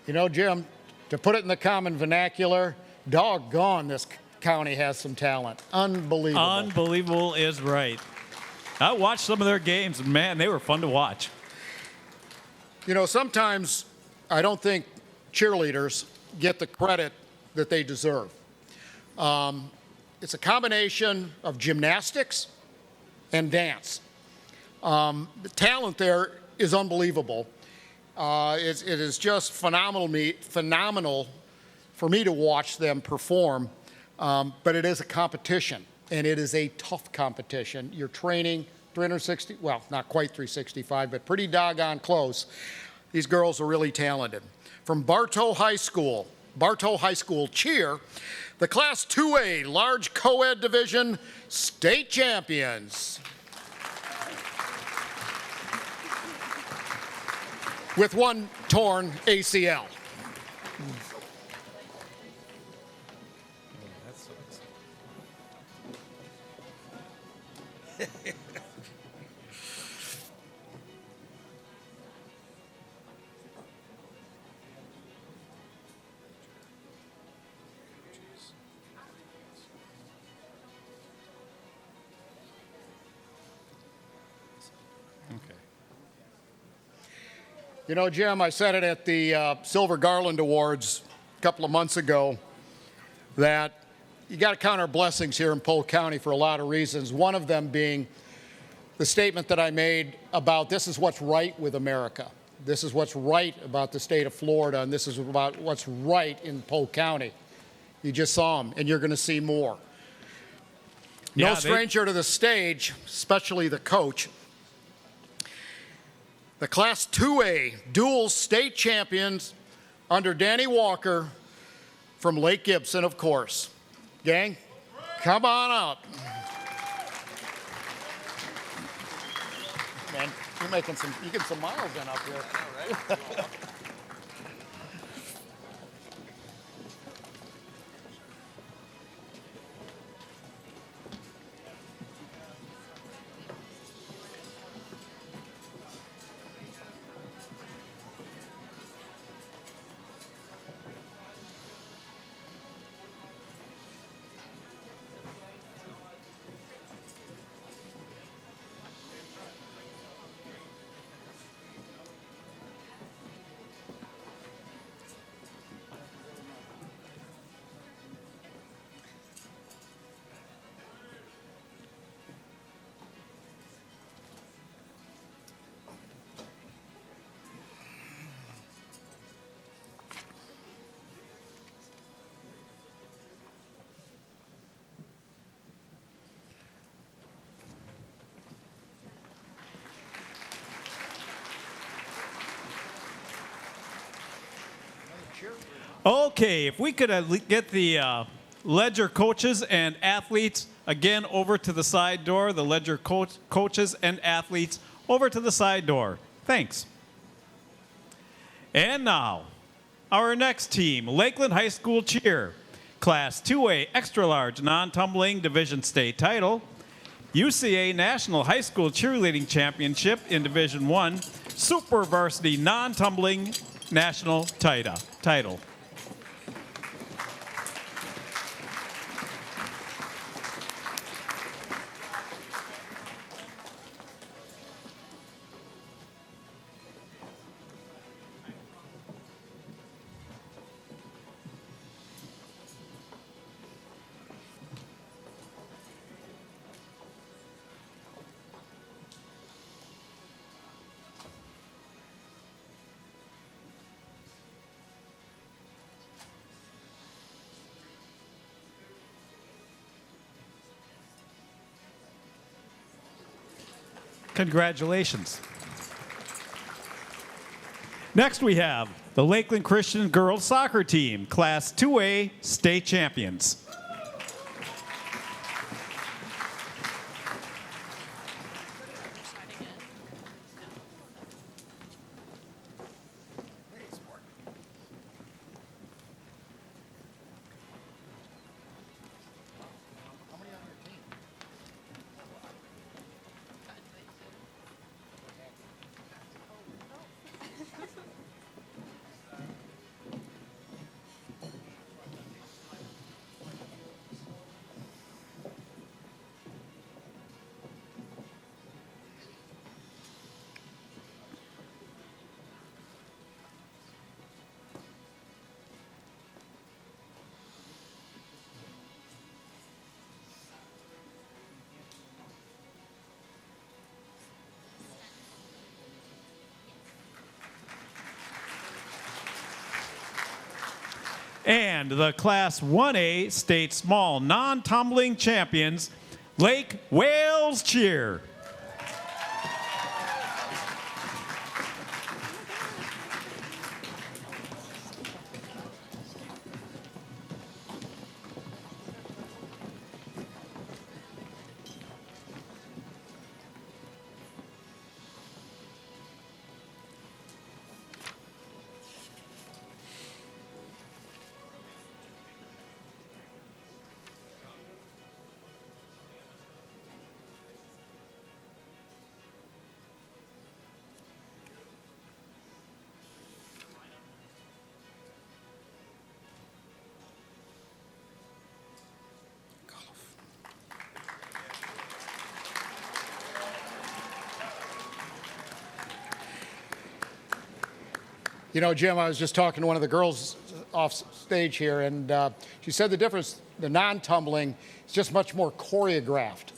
You know, Jim, to put it in the common vernacular, doggone, this county has some talent. Unbelievable. Unbelievable is right. I watched some of their games, and man, they were fun to watch. You know, sometimes I don't think cheerleaders get the credit that they deserve. It's a combination of gymnastics and dance. The talent there is unbelievable. It is just phenomenal for me to watch them perform, but it is a competition, and it is a tough competition. You're training 360, well, not quite 365, but pretty doggone close. These girls are really talented. From Bartow High School cheer, the Class 2A Large Co-Ed Division state champions. With one torn ACL. You know, Jim, I said it at the Silver Garland Awards a couple of months ago that you got to count our blessings here in Polk County for a lot of reasons. One of them being the statement that I made about this is what's right with America. This is what's right about the state of Florida, and this is about what's right in Polk County. You just saw them, and you're going to see more. No stranger to the stage, especially the coach. The Class 2A dual state champions under Danny Walker from Lake Gibson, of course. Gang, come on out. Man, you getting some miles in up here. All right. Okay, if we could get the Ledger coaches and athletes again over to the side door, the Ledger coaches and athletes over to the side door. Thanks. And now, our next team, Lakeland High School Cheer, Class 2A Extra Large Non-Tumbling Division State Title, UCA National High School Cheerleading Championship in Division 1, Super Varsity Non-Tumbling National Title. Congratulations. Next we have the Lakeland Christian Girls Soccer Team, Class 2A State Champions. And the Class 1A State Small Non-Tumbling Champions, Lake Wales Cheer. You know, Jim, I was just talking to one of the girls off stage here, and she said the difference, the non-tumbling, is just much more choreographed.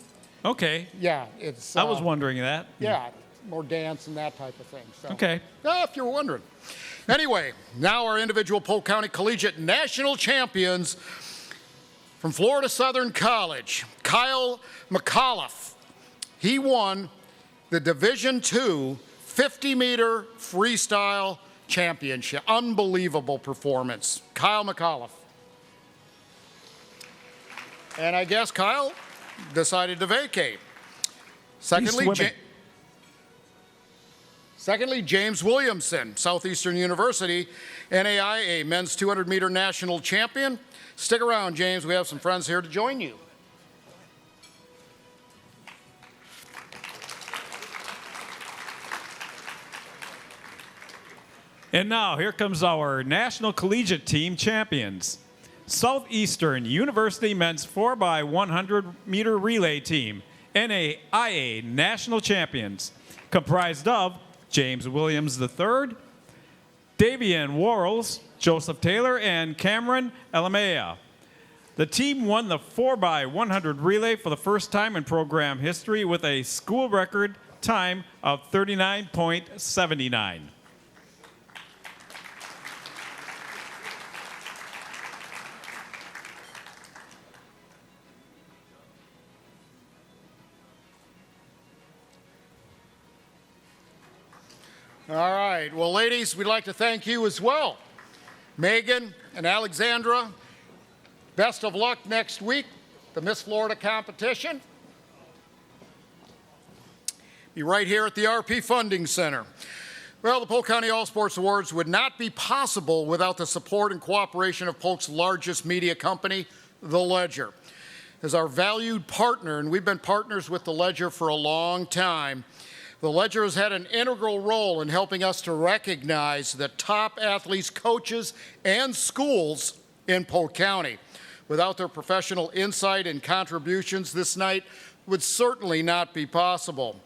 Okay. Yeah, it's... I was wondering that. Yeah, more dance and that type of thing. So, okay. If you were wondering. Anyway, now our individual Polk County Collegiate National Champions from Florida Southern College, Kyle McAuliffe. He won the Division II 50-meter freestyle championship. Unbelievable performance. Kyle McAuliffe. And I guess Kyle decided to vacate. Secondly, James Williamson, Southeastern University, NAIA Men's 200-meter national champion. Stick around, James. We have some friends here to join you. And now, here comes our National Collegiate Team champions. Southeastern University Men's 4x100-meter relay team, NAIA National Champions, comprised of James Williams III, Davian Worrells, Joseph Taylor, and Cameron Elamea. The team won the 4x100 relay for the first time in program history with a school record time of 39.79. All right. Well, ladies, we'd like to thank you as well. Megan and Alexandra, best of luck next week, the Miss Florida competition. Be right here at the RP Funding Center. Well, the Polk County All Sports Awards would not be possible without the support and cooperation of Polk's largest media company, The Ledger. As our valued partner, and we've been partners with The Ledger for a long time, The Ledger has had an integral role in helping us to recognize the top athletes, coaches, and schools in Polk County. Without their professional insight and contributions, this night would certainly not be possible.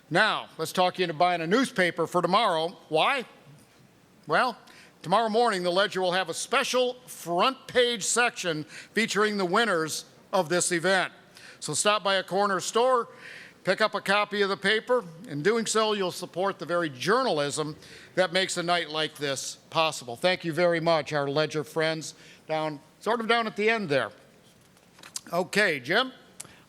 Now, let's talk you into buying a newspaper for tomorrow. Why? Well, tomorrow morning, The Ledger will have a special front page section featuring the winners of this event. So stop by a corner store, pick up a copy of the paper. In doing so, you'll support the very journalism that makes a night like this possible. Thank you very much, our Ledger friends, sort of down at the end there. Okay, Jim?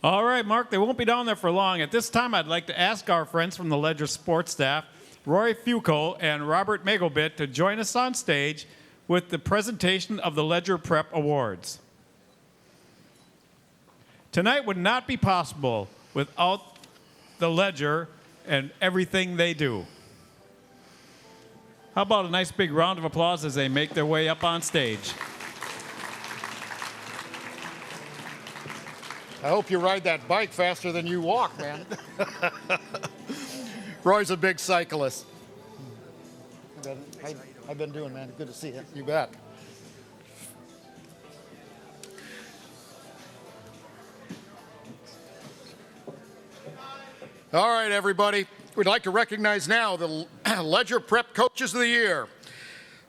All right, Mark, they won't be down there for long. At this time, I'd like to ask our friends from the Ledger sports staff, Roy Fuco and Robert Megobit, to join us on stage with the presentation of the Ledger Prep Awards. Tonight would not be possible without the Ledger and everything they do. How about a nice big round of applause as they make their way up on stage? I hope you ride that bike faster than you walk, man. Roy's a big cyclist. I've been doing, man. Good to see you. You bet. All right, everybody. We'd like to recognize now the Ledger Prep Coaches of the Year.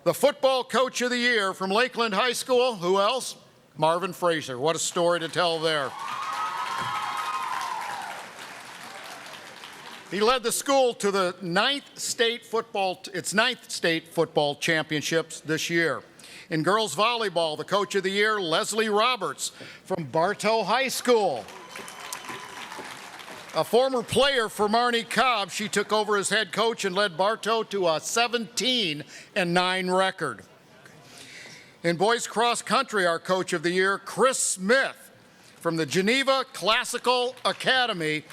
The Football Coach of the Year from Lakeland High School. Who else? Marvin Fraser. What a story to tell there. He led the school to the ninth state football championships this year. In girls volleyball, the Coach of the Year, Leslie Roberts from Bartow High School. A former player for Marnie Cobb, she took over as head coach and led Bartow to a 17-9 record. In boys cross country, our Coach of the Year, Chris Smith from the Geneva Classical Academy.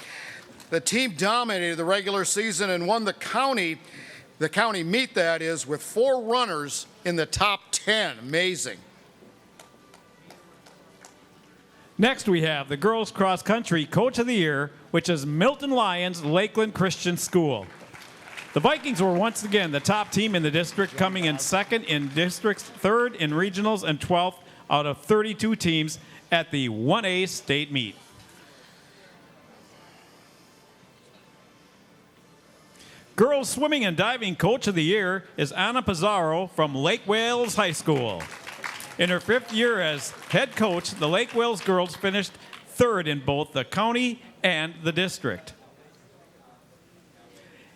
The team dominated the regular season and won the county meet, that is, with 4 runners in the top 10. Amazing. Next, we have the Girls Cross Country Coach of the Year, which is Milton Lions Lakeland Christian School. The Vikings were once again the top team in the district, coming in second in districts, third in regionals, and 12th out of 32 teams at the 1A state meet. Girls Swimming and Diving Coach of the Year is Anna Pizarro from Lake Wales High School. In her 5th year as head coach, the Lake Wales girls finished 3rd in both the county and the district.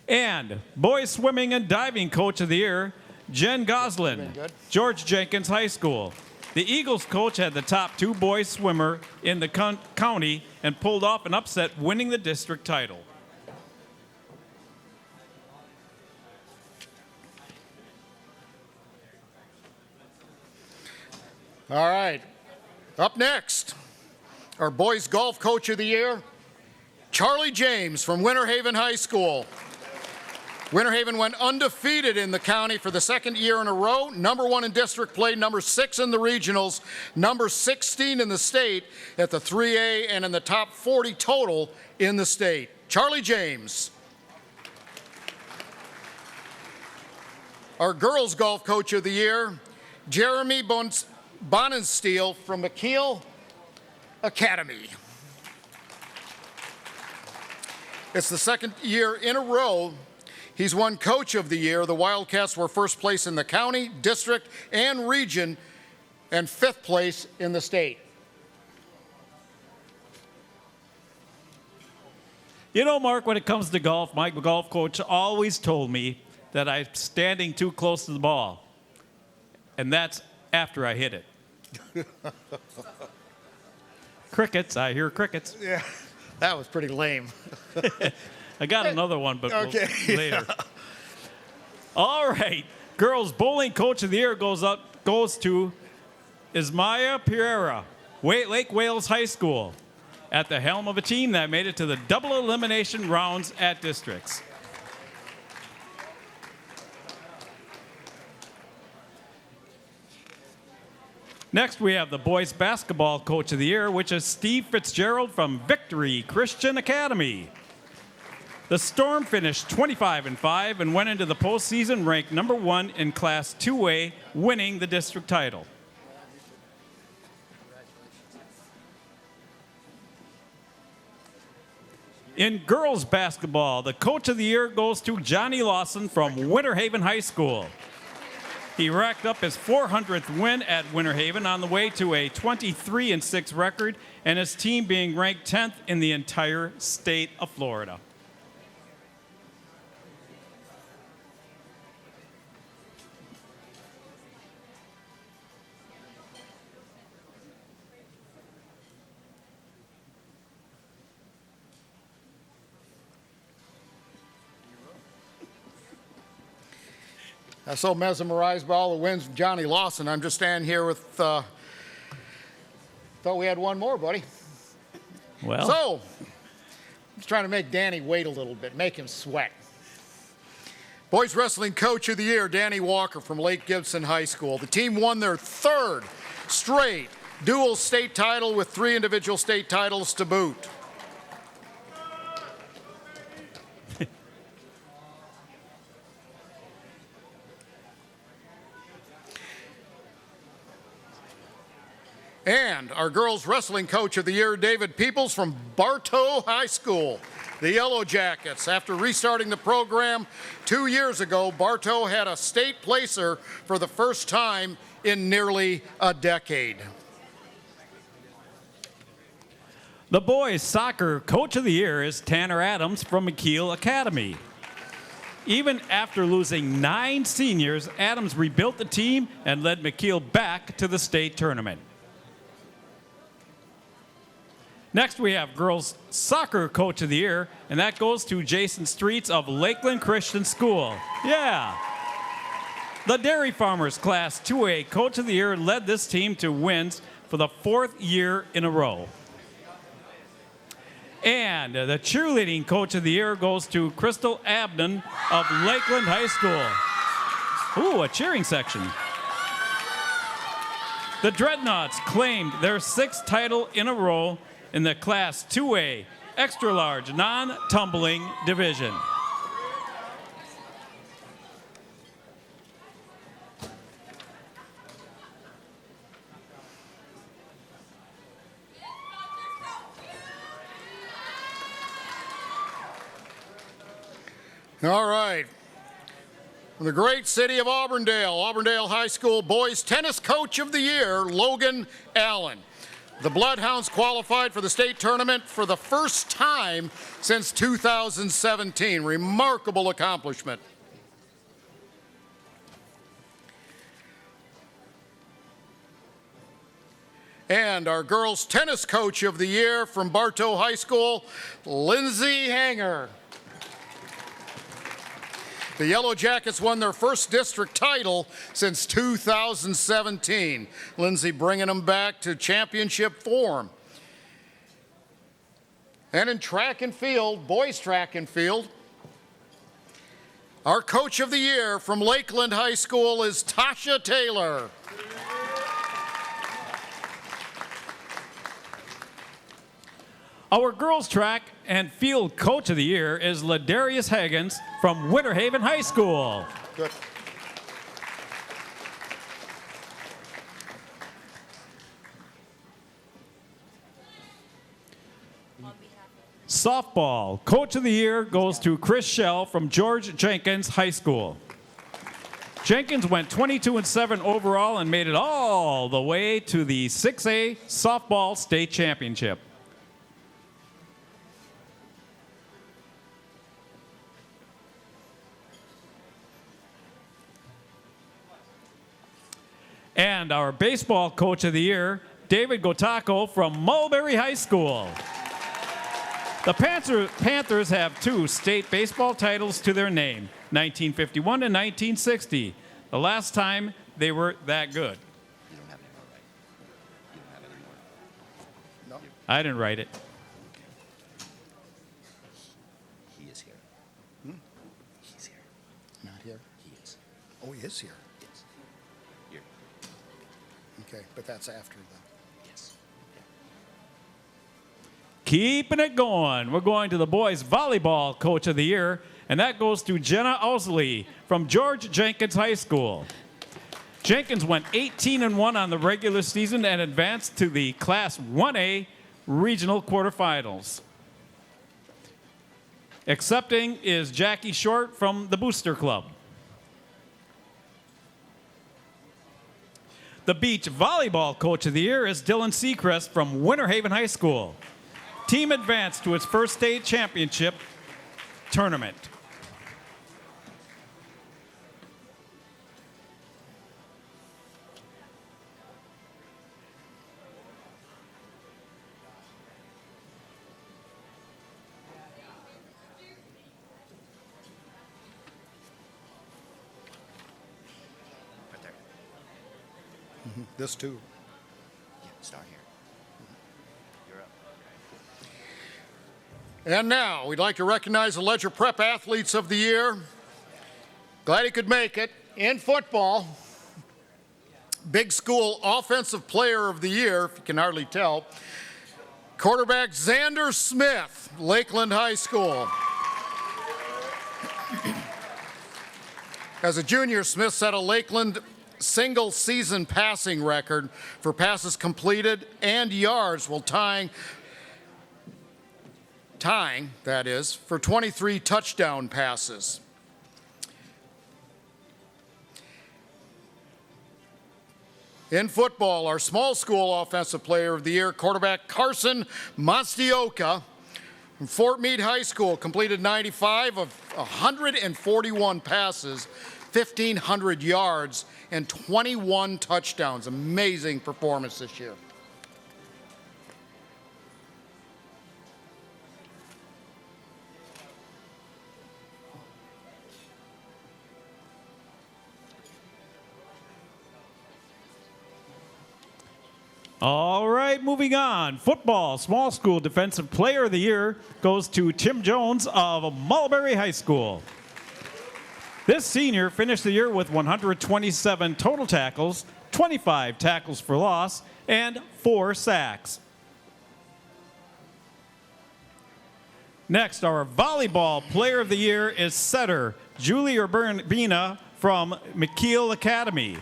And Boys Swimming and Diving Coach of the Year, Jen Goslin, George Jenkins High School. The Eagles coach had the top 2 boys swimmer in the county and pulled off an upset, winning the district title. All right. Up next, our boys golf coach of the year, Charlie James from Winter Haven High School. Winter Haven went undefeated in the county for the 2nd year in a row, #1 in district play, #6 in the regionals, #16 in the state at the 3A, and in the top 40 total in the state. Charlie James. Our girls golf coach of the year, Jeremy Bonensteel from McKeel Academy. It's the 2nd year in a row he's won Coach of the Year. The Wildcats were 1st place in the county, district, and region, and 5th place in the state. You know, Mark, when it comes to golf, my golf coach always told me that I'm standing too close to the ball. And that's after I hit it. Crickets, I hear crickets. Yeah, that was pretty lame. I got another one, but okay. Later. All right, girls bowling coach of the year goes to Ismaya Pereira, Lake Wales High School, at the helm of a team that made it to the double elimination rounds at districts. Next, we have the boys basketball coach of the year, which is Steve Fitzgerald from Victory Christian Academy. The Storm finished 25-5 and went into the postseason ranked #1 in Class 2A, winning the district title. In girls basketball, the coach of the year goes to Johnny Lawson from Winter Haven High School. He racked up his 400th win at Winter Haven on the way to a 23-6 record, and his team being ranked 10th in the entire state of Florida. I'm so mesmerized by all the wins from Johnny Lawson. I'm just standing here with, thought we had one more, buddy. Well. So, I'm just trying to make Danny wait a little bit, make him sweat. Boys Wrestling Coach of the Year, Danny Walker from Lake Gibson High School. The team won their third straight dual state title with 3 individual state titles to boot. And our girls wrestling coach of the year, David Peoples from Bartow High School. The Yellow Jackets, after restarting the program 2 years ago, Bartow had a state placer for the first time in nearly a decade. The boys soccer coach of the year is Tanner Adams from McKeel Academy. Even after losing 9 seniors, Adams rebuilt the team and led McKeel back to the state tournament. Next, we have girls soccer coach of the year, and that goes to Jason Streets of Lakeland Christian School. Yeah. The Dairy Farmers Class 2A coach of the year led this team to wins for the 4th year in a row. And the cheerleading coach of the year goes to Crystal Abden of Lakeland High School. Ooh, a cheering section. The Dreadnoughts claimed their 6th title in a row in the Class 2A Extra Large Non-Tumbling Division. All right. From the great city of Auburndale, Auburndale High School Boys Tennis Coach of the Year, Logan Allen. The Bloodhounds qualified for the state tournament for the first time since 2017. Remarkable accomplishment. And our girls tennis coach of the year from Bartow High School, Lindsay Hanger. The Yellow Jackets won their first district title since 2017. Lindsay bringing them back to championship form. And in track and field, boys track and field, our coach of the year from Lakeland High School is Tasha Taylor. Our girls track and field coach of the year is Ladarius Haggins from Winter Haven High School. Good. Softball coach of the year goes to Chris Schell from George Jenkins High School. Jenkins went 22-7 overall and made it all the way to the 6A softball state championship. And our baseball coach of the year, David Gotako from Mulberry High School. The Panthers have 2 state baseball titles to their name, 1951 and 1960. The last time they were that good. You don't have it anymore, right? You don't have it anymore. No. I didn't write it. He is here. He's here. Not here? He is. Oh, he is here. Yes. Here. Okay, but that's after the... Yes. Keeping it going. We're going to the boys volleyball coach of the year, and that goes to Jenna Owsley from George Jenkins High School. Jenkins went 18-1 on the regular season and advanced to the Class 1A regional quarterfinals. Accepting is Jackie Short from the Booster Club. The beach volleyball coach of the year is Dylan Seacrest from Winter Haven High School. Team advanced to its first state championship tournament. This too. Yeah, start here. You're up. And now, we'd like to recognize the Ledger Prep Athletes of the Year. Glad he could make it. In football, Big School Offensive Player of the Year, if you can hardly tell, quarterback Xander Smith, Lakeland High School. As a junior, Smith set a Lakeland single-season passing record for passes completed and yards, while tying, that is, for 23 touchdown passes. In football, our small school offensive player of the year, quarterback Carson Monstioka from Fort Meade High School, completed 95 of 141 passes, 1,500 yards, and 21 touchdowns. Amazing performance this year. All right, moving on. Football, small school defensive player of the year goes to Tim Jones of Mulberry High School. This senior finished the year with 127 total tackles, 25 tackles for loss, and 4 sacks. Next, our volleyball player of the year is setter Julie Urbina from McKeel Academy.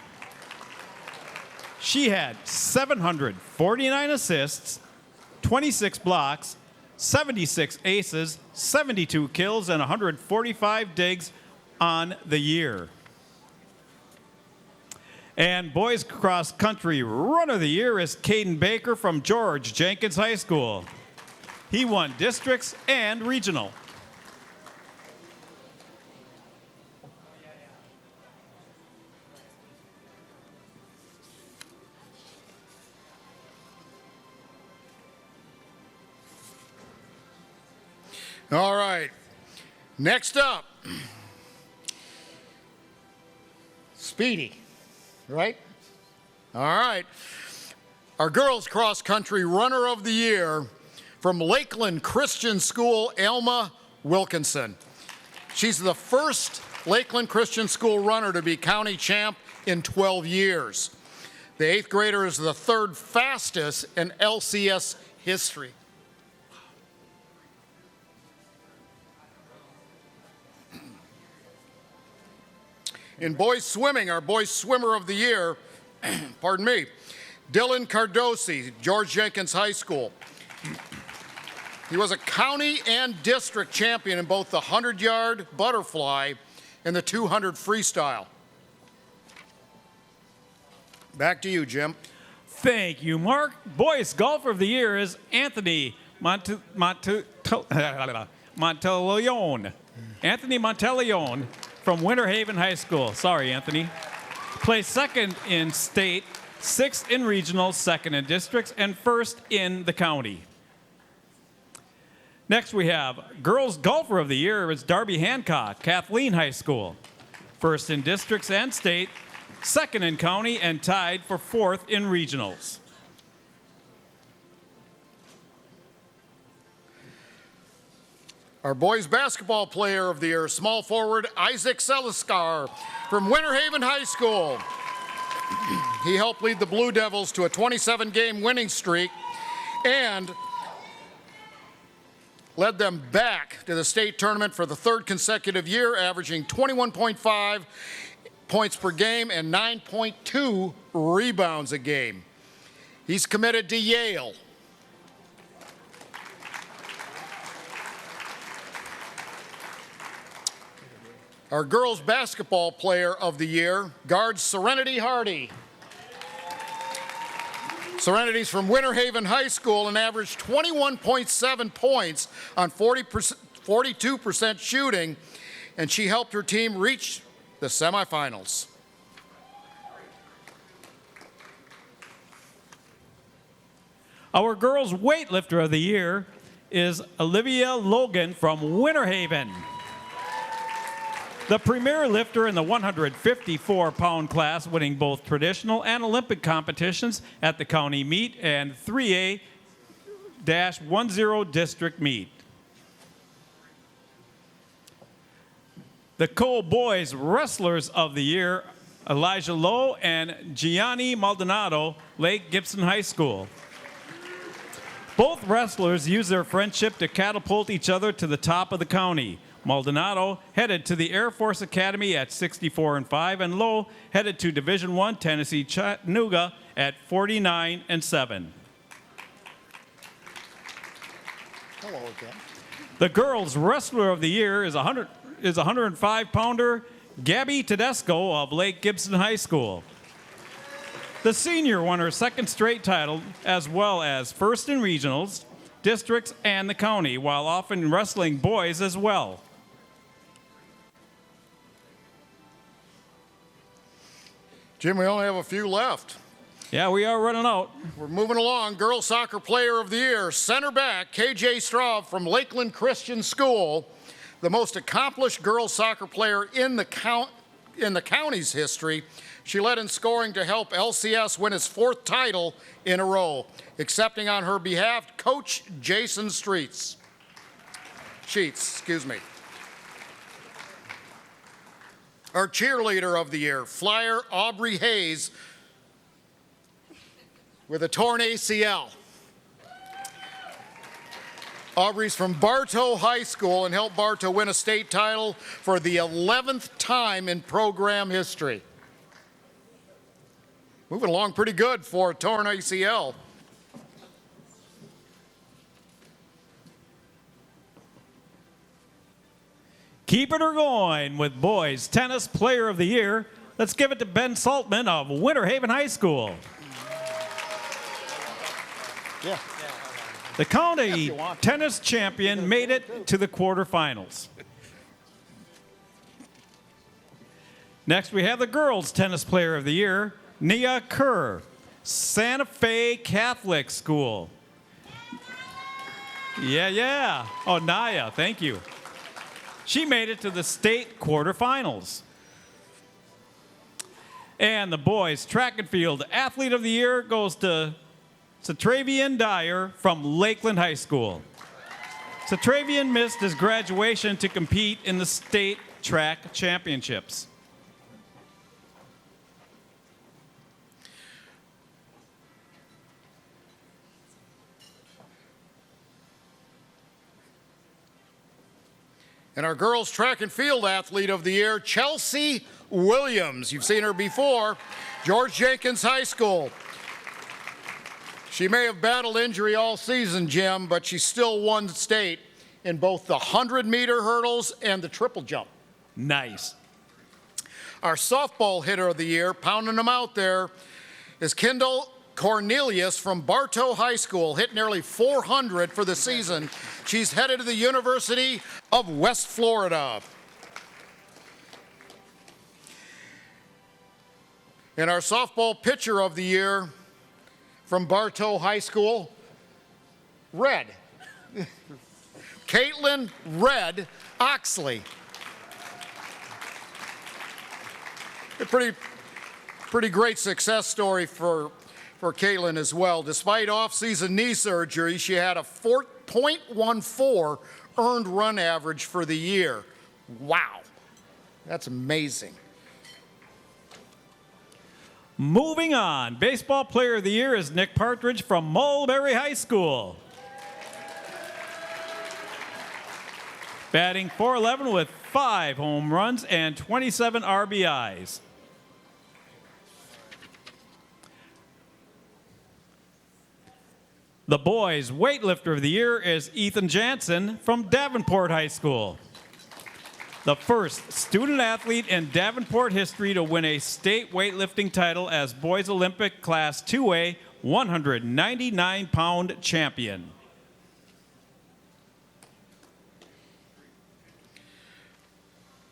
She had 749 assists, 26 blocks, 76 aces, 72 kills, and 145 digs on the year. And boys cross country runner of the year is Caden Baker from George Jenkins High School. He won districts and regional. All right. Next up, Speedy, right? All right. Our girls cross country runner of the year from Lakeland Christian School, Elma Wilkinson. She's the first Lakeland Christian School runner to be county champ in 12 years. The 8th grader is the 3rd fastest in LCS history. In boys swimming, our boys swimmer of the year, pardon me, Dylan Cardosi, George Jenkins High School. He was a county and district champion in both the 100-yard butterfly and the 200 freestyle. Back to you, Jim. Thank you, Mark. Boys golfer of the year is Anthony Monteleone. Anthony Monteleone from Winter Haven High School. Sorry, Anthony. Placed 2nd in state, 6th in regionals, 2nd in districts, and 1st in the county. Next we have girls golfer of the year is Darby Hancock, Kathleen High School. 1st in districts and state, 2nd in county, and tied for 4th in regionals. Our boys basketball player of the year, small forward Isaac Seliskar from Winter Haven High School. He helped lead the Blue Devils to a 27-game winning streak and led them back to the state tournament for the 3rd consecutive year, averaging 21.5 points per game and 9.2 rebounds a game. He's committed to Yale. Our girls basketball player of the year, guard Serenity Hardy. Serenity's from Winter Haven High School and averaged 21.7 points on 42% shooting, and she helped her team reach the semifinals. Our girls weightlifter of the year is Olivia Logan from Winter Haven. The premier lifter in the 154-pound class, winning both traditional and Olympic competitions at the county meet and 3A-10 district meet. The Co-Boys Wrestlers of the Year, Elijah Lowe and Gianni Maldonado, Lake Gibson High School. Both wrestlers used their friendship to catapult each other to the top of the county. Maldonado headed to the Air Force Academy at 64-5, and Lowe headed to Division I Tennessee Chattanooga at 49-7. Hello again. The girls' wrestler of the year is 105-pounder Gabby Tedesco of Lake Gibson High School. The senior won her second straight title, as well as first in regionals, districts, and the county, while often wrestling boys as well. Jim, we only have a few left. Yeah, we are running out. We're moving along. Girls Soccer Player of the Year, center back KJ Straub from Lakeland Christian School, the most accomplished girls soccer player in the county's history. She led in scoring to help LCS win its 4th title in a row. Accepting on her behalf, Coach Jason Sheets. Our cheerleader of the year, flyer Aubrey Hayes with a torn ACL. Aubrey's from Bartow High School and helped Bartow win a state title for the 11th time in program history. Moving along pretty good for a torn ACL. Keeping her going with boys tennis player of the year. Let's give it to Ben Saltman of Winter Haven High School. Yeah. The county tennis champion made it to the quarterfinals. Next, we have the girls tennis player of the year, Nia Kerr, Santa Fe Catholic School. Yeah. Oh, Nia, thank you. She made it to the state quarterfinals. And the boys track and field athlete of the year goes to Satravian Dyer from Lakeland High School. Satravian missed his graduation to compete in the state track championships. And our girls track and field athlete of the year, Chelsea Williams. You've seen her before, George Jenkins High School. She may have battled injury all season, Jim, but she still won state in both the 100-meter hurdles and the triple jump. Nice. Our softball hitter of the year, pounding them out there, is Kendall Cornelius from Bartow High School. Hit nearly 400 for the season. She's headed to the University of West Florida. And our softball pitcher of the year from Bartow High School, Red. Caitlin Red Oxley. A pretty great success story for Caitlin as well. Despite off-season knee surgery, she had a 4.14 earned run average for the year. Wow, that's amazing. Moving on, baseball player of the year is Nick Partridge from Mulberry High School. Batting .411 with 5 home runs and 27 RBIs. The boys' weightlifter of the year is Ethan Jansen from Davenport High School. The first student athlete in Davenport history to win a state weightlifting title as boys Olympic Class 2A 199-pound champion.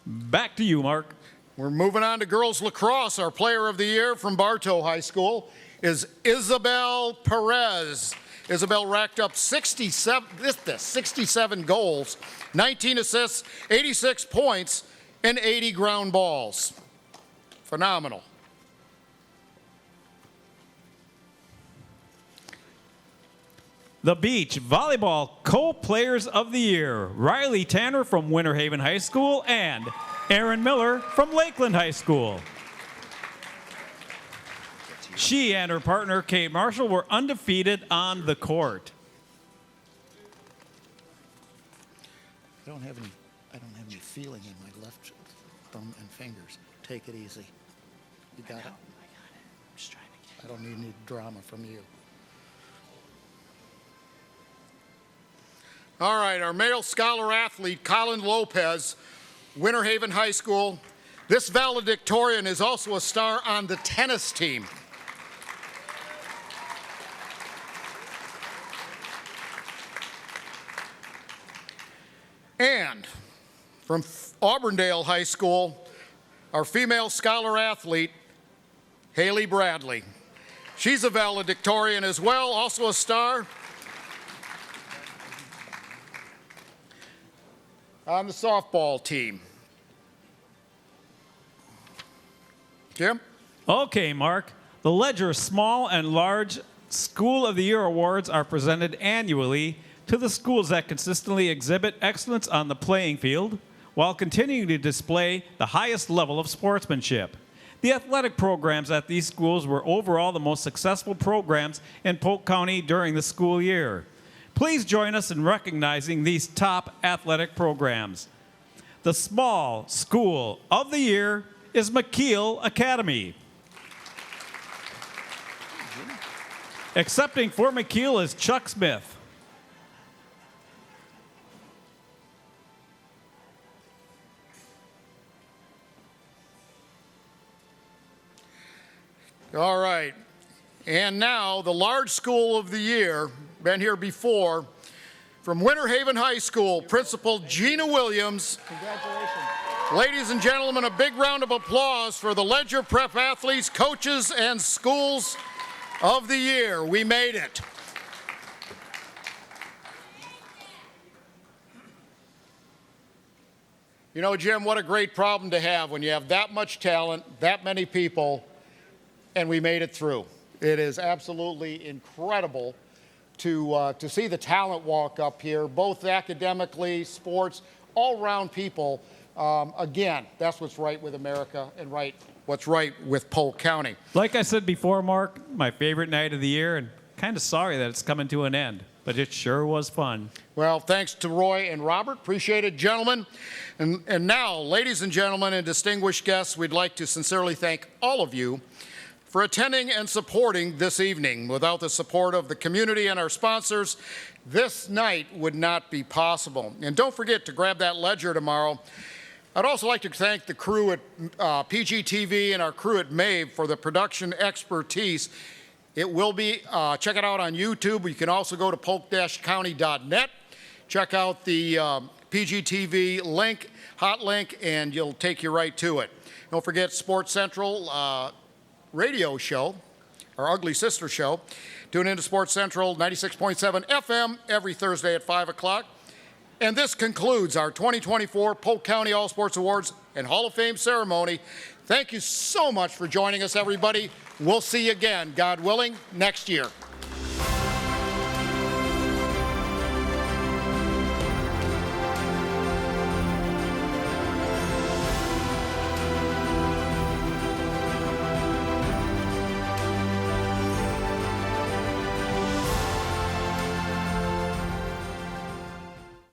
Back to you, Mark. We're moving on to girls lacrosse. Our player of the year from Bartow High School is Isabel Perez. Isabel racked up 67 goals, 19 assists, 86 points and 80 ground balls. Phenomenal. The Beach Volleyball Co-Players of the Year, Riley Tanner from Winter Haven High School and Aaron Miller from Lakeland High School. She and her partner, Kate Marshall, were undefeated on the court. I don't have any feeling in my left thumb and fingers. Take it easy. You got it? I got it. I'm just trying to get it. I don't need any drama from you. All right, our male scholar athlete, Colin Lopez, Winter Haven High School. This valedictorian is also a star on the tennis team. And from Auburndale High School, our female scholar athlete, Haley Bradley. She's a valedictorian as well, also a star on the softball team. Jim? Okay, Mark. The Ledger Small and Large School of the Year Awards are presented annually to the schools that consistently exhibit excellence on the playing field while continuing to display the highest level of sportsmanship. The athletic programs at these schools were overall the most successful programs in Polk County during the school year. Please join us in recognizing these top athletic programs. The Small School of the Year is McKeel Academy. Accepting for McKeel is Chuck Smith. All right. And now, the Large School of the Year, been here before, from Winter Haven High School, Principal Gina Williams. Congratulations. Ladies and gentlemen, a big round of applause for the Ledger Prep athletes, coaches, and schools of the year. We made it. You know, Jim, what a great problem to have when you have that much talent, that many people, and we made it through. It is absolutely incredible to see the talent walk up here, both academically, sports, all-around people. Again, that's what's right with America and what's right with Polk County. Like I said before, Mark, my favorite night of the year, and kind of sorry that it's coming to an end, but it sure was fun. Well, thanks to Roy and Robert. Appreciate it, gentlemen. And now, ladies and gentlemen and distinguished guests, we'd like to sincerely thank all of you for attending and supporting this evening. Without the support of the community and our sponsors, this night would not be possible. And don't forget to grab that ledger tomorrow. I'd also like to thank the crew at PGTV and our crew at MAVE for the production expertise. It will be, check it out on YouTube. You can also go to polk-county.net. Check out the PGTV link, hot link, and you'll take you right to it. Don't forget Sports Central radio show, our Ugly Sister show. Tune in to Sports Central 96.7 FM every Thursday at 5 o'clock. And this concludes our 2024 Polk County All Sports Awards and Hall of Fame ceremony. Thank you so much for joining us, everybody. We'll see you again, God willing, next year.